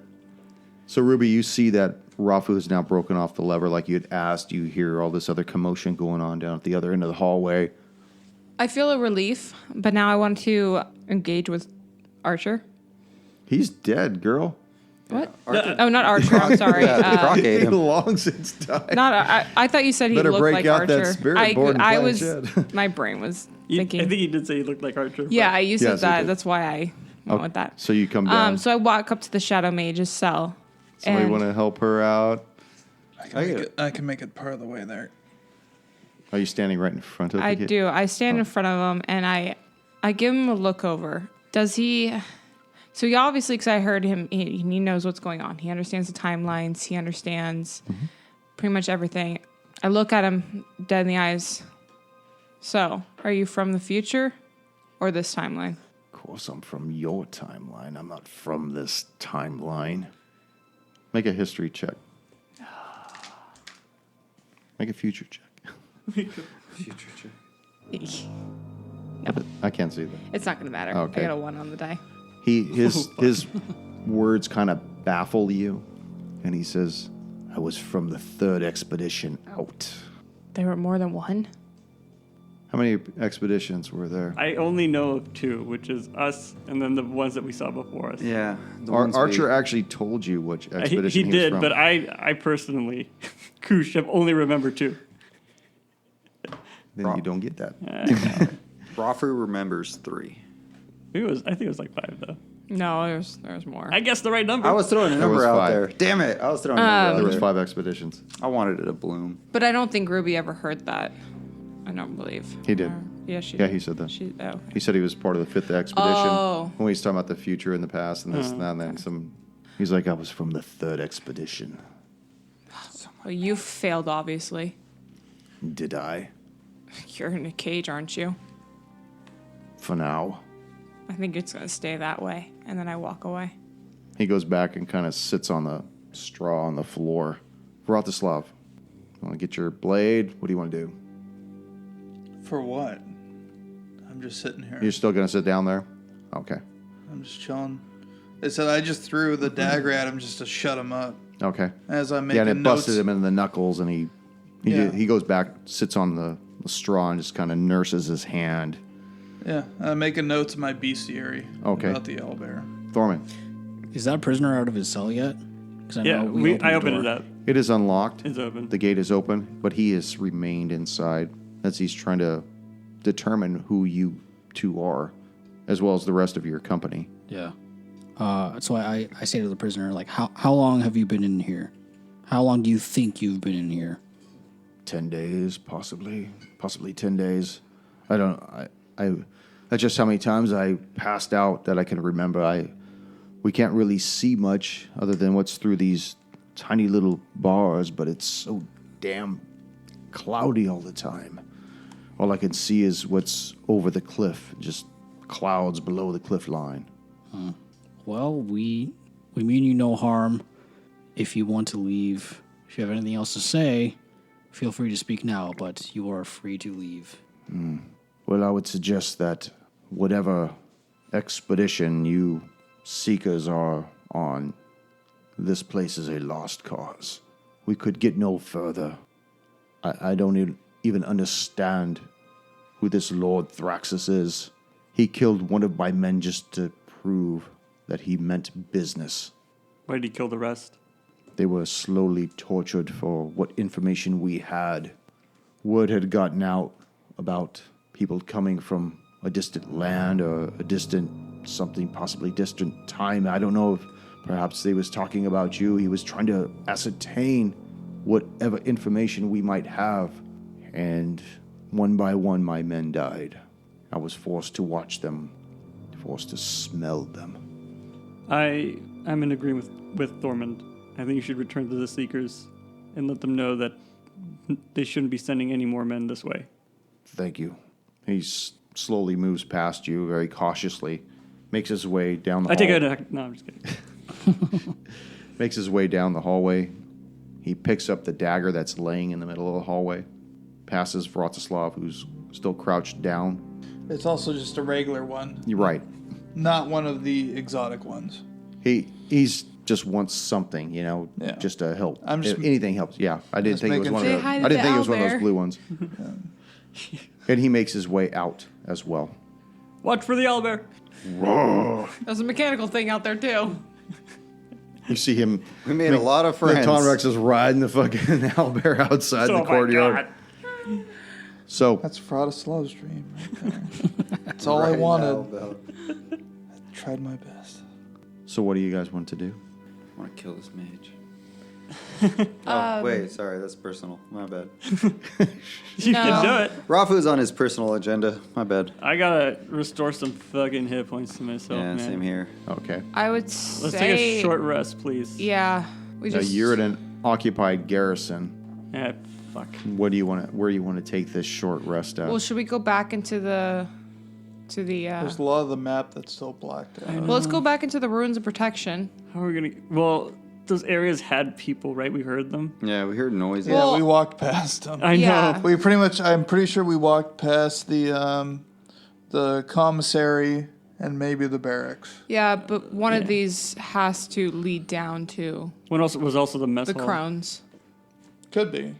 So, Ruby, you see that Rafu has now broken off the lever like you had asked. You hear all this other commotion going on down at the other end of the hallway. I feel a relief, but now I want to engage with Archer. He's dead, girl. What? Archer? Oh, not Archer. I'm sorry. Croc ate He him. long since died. I thought you said he Better looked break like out Archer. that spirit board and I play was. shit. My brain was I thinking. think he did say he looked like Archer. but- Yeah, I used Yes, he that. did. That's why I went with that. So you come down. So I walk up to the Shadow Mage's cell. Somebody and want to help her out? I can make it part of the way there. Are you standing right in front of I the kid? do. I stand in front of him and I give him a look over. Does he? So he obviously, because I heard him, he knows what's going on. He understands the timelines. He understands pretty much everything. I look at him dead in the eyes. So, are you from the future or this timeline? Of course, I'm from your timeline. I'm not from this timeline. Make a history check. Make a future check. I can't see that. It's not going to matter. Okay. I got a 1 on the die. His words kind of baffle you. And he says, I was from the 3rd expedition out. There were more than one? How many expeditions were there? I only know of 2, which is us and then the ones that we saw before us. Yeah. the ones Archer actually told you which expedition He he did, was from. but I personally, Koosh, have only remembered 2. Then you don't get that. Rafu remembers 3. I think it was like 5 though. No, there's more. I guessed the right number. I was throwing a There was number out 5. there. Damn it. I was throwing a number out There was there. 5 expeditions. I wanted it to bloom. But I don't think Ruby ever heard that. I don't believe. He did. Yeah, she Yeah, did. he said that. Oh. He said he was part of the 5th expedition. Oh. When he's talking about the future and the past and this and that, and then some. He's like, I was from the 3rd expedition. Well, you failed, obviously. Did I? You're in a cage, aren't you? For now. I think it's going to stay that way. And then I walk away. He goes back and kind of sits on the straw on the floor. Vratislav, want to get your blade? What do you want to do? For what? I'm just sitting here. You're still going to sit down there? Okay. I'm just chilling. It said I just threw the dagger at him just to shut him up. Okay. As I'm Yeah, making and it notes. busted him in the knuckles, and he goes back, sits on the straw, and just kind of nurses his hand. Yeah, I'm making notes in my bestiary Okay. about the owlbear. Thorman, Is that prisoner out of his cell yet? 'Cause I Yeah, know I the opened door. it up. it is unlocked. It's open. The gate is open, but he has remained inside as he's trying to determine who you two are, as well as the rest of your company. Yeah. So I say to the prisoner, like, how long have you been in here? How long do you think you've been in here? 10 days, possibly 10 days. That's just how many times I passed out that I can remember. We can't really see much other than what's through these tiny little bars, but it's so damn cloudy all the time. All I can see is what's over the cliff, just clouds below the cliff line. Well, we mean you no harm. If you want to leave, if you have anything else to say, feel free to speak now, but you are free to leave. Well, I would suggest that whatever expedition you seekers are on, this place is a lost cause. We could get no further. I don't even understand who this Lord Thraxus is. He killed one of my men just to prove that he meant business. Why did he kill the rest? They were slowly tortured for what information we had. Word had gotten out about people coming from a distant land or a distant something, possibly distant time. I don't know if perhaps they was talking about you. He was trying to ascertain whatever information we might have. And one by one, my men died. I was forced to watch them, forced to smell them. I'm in agreement with Thormund. I think you should return to the Seekers and let them know that they shouldn't be sending any more men this way. Thank you. He slowly moves past you very cautiously, makes his way down the I take hall- it. No, I'm just kidding. makes his way down the hallway. He picks up the dagger that's laying in the middle of the hallway, passes Vratislav, who's still crouched down. It's also just a regular one, You're right. not one of the exotic ones. He's just wants something, Yeah. just to help. I'm just- If anything helps. Yeah, I didn't Just think it was making one sure. of Say hi those. to I didn't the think it was one of owlbear. those blue ones. And he makes his way out as well. Watch for the owlbear. There's a mechanical thing out there, too. You see him. We made a lot of friends. Conrex is riding the fucking owlbear outside Oh the my courtyard. God. So That's Vratislav's dream right there. That's all I wanted. Tried my best. So what do you guys want to do? I want to kill this mage. Oh, wait, sorry, that's personal. My bad. You can do it. Rafu's on his personal agenda. My bad. I gotta restore some fucking hit points to myself, Yeah, man. same here. Okay. I would Let's say... take a short rest, please. Yeah. We Now just... you're at an occupied garrison. Eh, fuck. What do you want to? Where do you want to take this short rest at? Well, should we go back into the... There's a lot of the map that's still blacked out. Well, let's go back into the ruins of protection. How are we gonna? Well, those areas had people, right? We heard them. Yeah, we heard noises. Yeah, Well- we walked past them. I Yeah. know. We pretty much, I'm pretty sure we walked past the commissary and maybe the barracks. Yeah, but one of these has to lead down to What else was also the mess the hall? crones. Could be.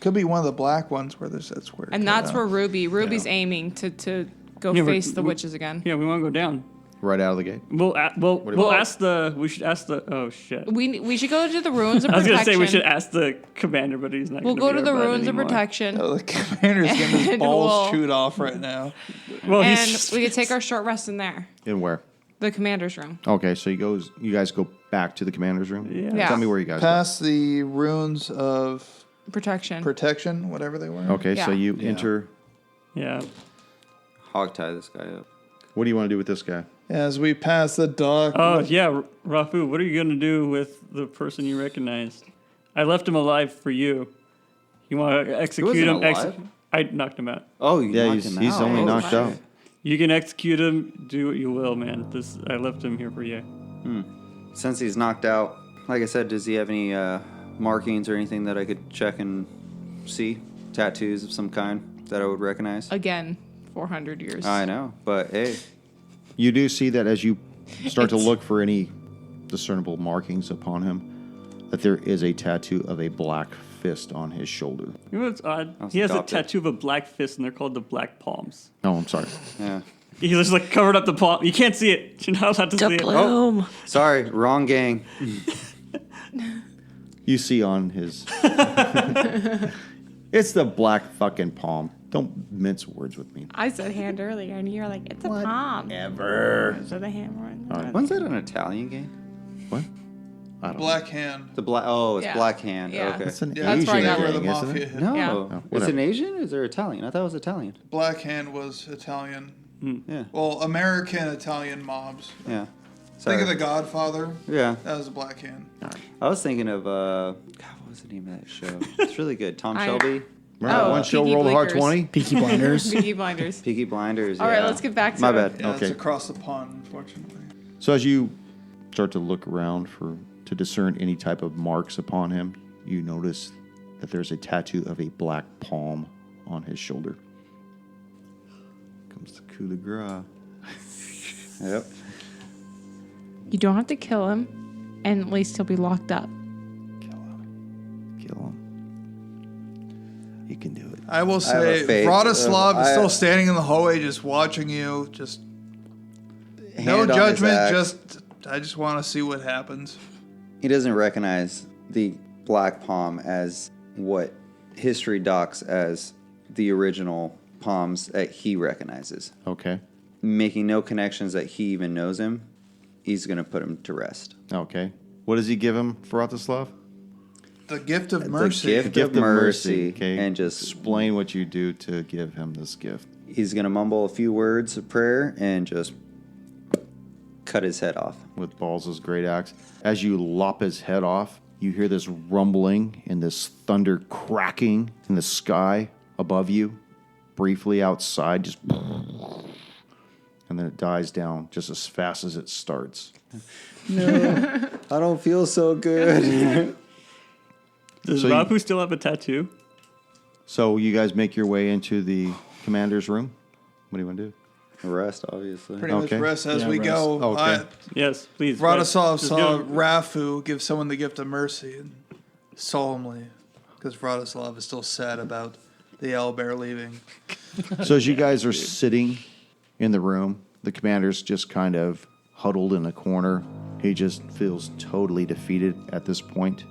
Could be one of the black ones where there's that square. And that's where Ruby's aiming to go Yeah, face the witches again. Yeah, we want to go down. Right out of the gate. We'll want? ask the. We should ask the. Oh shit. We should go to the ruins of I was protection. gonna say we should ask the commander, but he's not. We'll gonna go be to our the bud ruins of anymore. protection. Oh, the commander's getting his And balls we'll- chewed off right now. Well, And he's. we could take our short rest in there. In where? The commander's room. Okay, so you guys go back to the commander's room? Yeah. Tell me where you guys Past the ruins of Protection. protection, whatever they were. go. Okay, so Yeah. you enter. Yeah. Hog tie this guy up. What do you want to do with this guy? As we pass the dock. Oh yeah, Rafu. What are you gonna do with the person you recognized? I left him alive for you. You want to execute him? wasn't alive? I knocked him out. Oh, you Yeah, knocked he's him out. only Oh, knocked shit. out. You can execute him. Do what you will, man. I left him here for you. Since he's knocked out, like I said, does he have any markings or anything that I could check and see? Tattoos of some kind that I would recognize? Again, 400 years. I know, but hey, You do see that as you start to It's- look for any discernible markings upon him, that there is a tattoo of a black fist on his shoulder. You know what's odd? I'll He has a adopt it. tattoo of a black fist, and they're called the Black Palms. Oh, I'm sorry. yeah. He just like covered up the palm. You can't see it. You're not allowed to see it. Oh, sorry, wrong gang. You see on his. It's the black fucking palm. Don't mince words with me. I said hand earlier, and you're like, it's a palm. Ever. So the hand one. When's that an Italian gang? What? I don't know. Black hand. The black. Oh, it's Yeah. Black Hand. Yeah. Okay. It's an Yeah, Asian that's right, where the thing, isn't mafia it? hit. No, Yeah. it's whatever. an Asian. Is there Italian? I thought it was Italian. Black hand was Italian. Yeah. Well, American Italian mobs. Yeah. Think of Sorry. the Godfather. Yeah. That was a black hand. I was thinking of God, what was the name of that show? It's really good. Tom Shelby, Remember Oh, one show Peaky rolled a hard Blinkers. 20? Peaky Blinders. Peaky Blinders. Peaky Blinders. All right, yeah. let's get back to My it. bad. Yeah, Okay. it's across the pond, unfortunately. So as you start to look around to discern any type of marks upon him, you notice that there's a tattoo of a black palm on his shoulder. Comes the coup de grace. Yep. You don't have to kill him, and at least he'll be locked up. Kill him. You can do it. I will have say, a faith. Vratislav is I- still standing in the hallway, just watching you. Just Hand no on his judgment. axe. I just want to see what happens. He doesn't recognize the black palm as what history docs as the original palms that he recognizes. Okay. Making no connections that he even knows him, he's going to put him to rest. Okay. What does he give him, Vratislav? The gift of mercy. The gift of mercy. Okay. And just explain what you do to give him this gift. he's going to mumble a few words of prayer and just cut his head off. With Balls' great axe. As you lop his head off, you hear this rumbling and this thunder cracking in the sky above you, briefly outside, just and then it dies down just as fast as it starts. I don't feel so good. Does So you- Rafu still have a tattoo? So you guys make your way into the commander's room. What do you want to do? Rest, obviously. Pretty much Okay. rest as Yeah, we rest. go. Okay. Yes, please. Vratislav Just saw do it. Rafu give someone the gift of mercy and solemnly, because Vratislav is still sad about the owlbear leaving. So as you guys are sitting in the room, the commander's just kind of huddled in a corner. He just feels totally defeated at this point.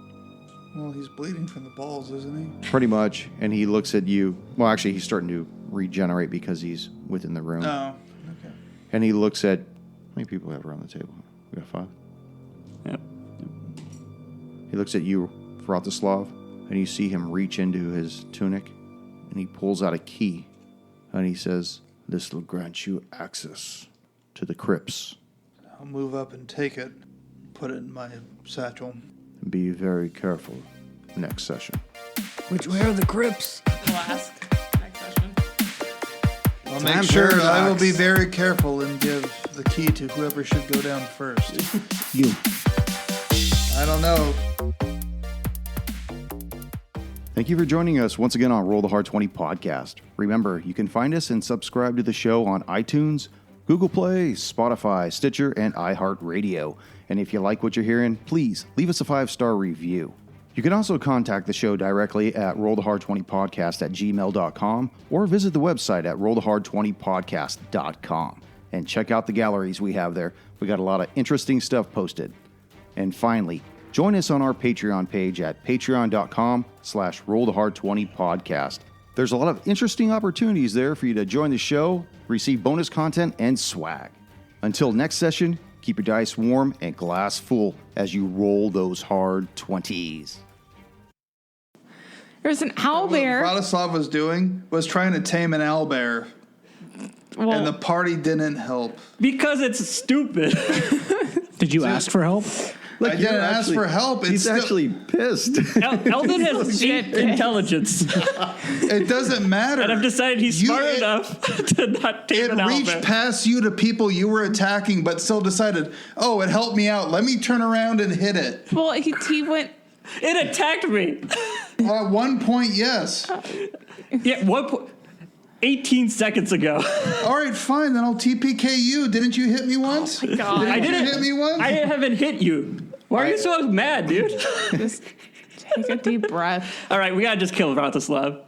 Well, he's bleeding from the balls, isn't he? Pretty much. And he looks at you. Well, actually, he's starting to regenerate because he's within the room. No. Okay. And he looks at, how many people have around the table? We got 5. Yep. He looks at you, Vratislav, and you see him reach into his tunic, and he pulls out a key, and he says, "This will grant you access to the crypts. I'll move up and take it, put it in my satchel. Be very careful next session." Which way are the crypts? We'll ask next session. I'll Time make sure I will paradox. be very careful and give the key to whoever should go down first. You. I don't know. Thank you for joining us once again on Roll the Hard 20 podcast. Remember, you can find us and subscribe to the show on iTunes, Google Play, Spotify, Stitcher, and iHeart Radio. And if you like what you're hearing, please leave us a 5-star review. You can also contact the show directly at rollthehard20podcast@gmail.com or visit the website at rollthehard20podcast.com and check out the galleries we have there. We got a lot of interesting stuff posted. And finally, join us on our Patreon page at patreon.com/rollthehard20podcast. There's a lot of interesting opportunities there for you to join the show, receive bonus content, and swag. Until next session, keep your dice warm and glass full as you roll those hard 20s. There's an What owlbear. Vladislav was doing was trying to tame an owlbear, Well, and the party didn't help. Because it's stupid. Did you ask for help? I didn't ask for help. He's actually pissed. Eldon has 8 intelligence, It doesn't matter. and I've decided he's smart it- enough to not take It an reached owlbear. past you to people you were attacking, but still decided, oh, it helped me out. Let me turn around and hit it. well, he went. It attacked me. At one point, yes. Yeah, 18 seconds ago. All right, fine. Then I'll TPK you. Didn't you hit me once? Oh my God. I Didn't you didn't hit me once? I haven't hit you. Why are you so mad, dude? Just take a deep breath. All right, we gotta just kill Vratislav.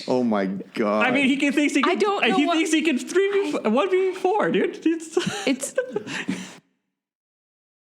Oh my God. I mean, thinks he can. I don't know He what- thinks he can 1v4, dude. It's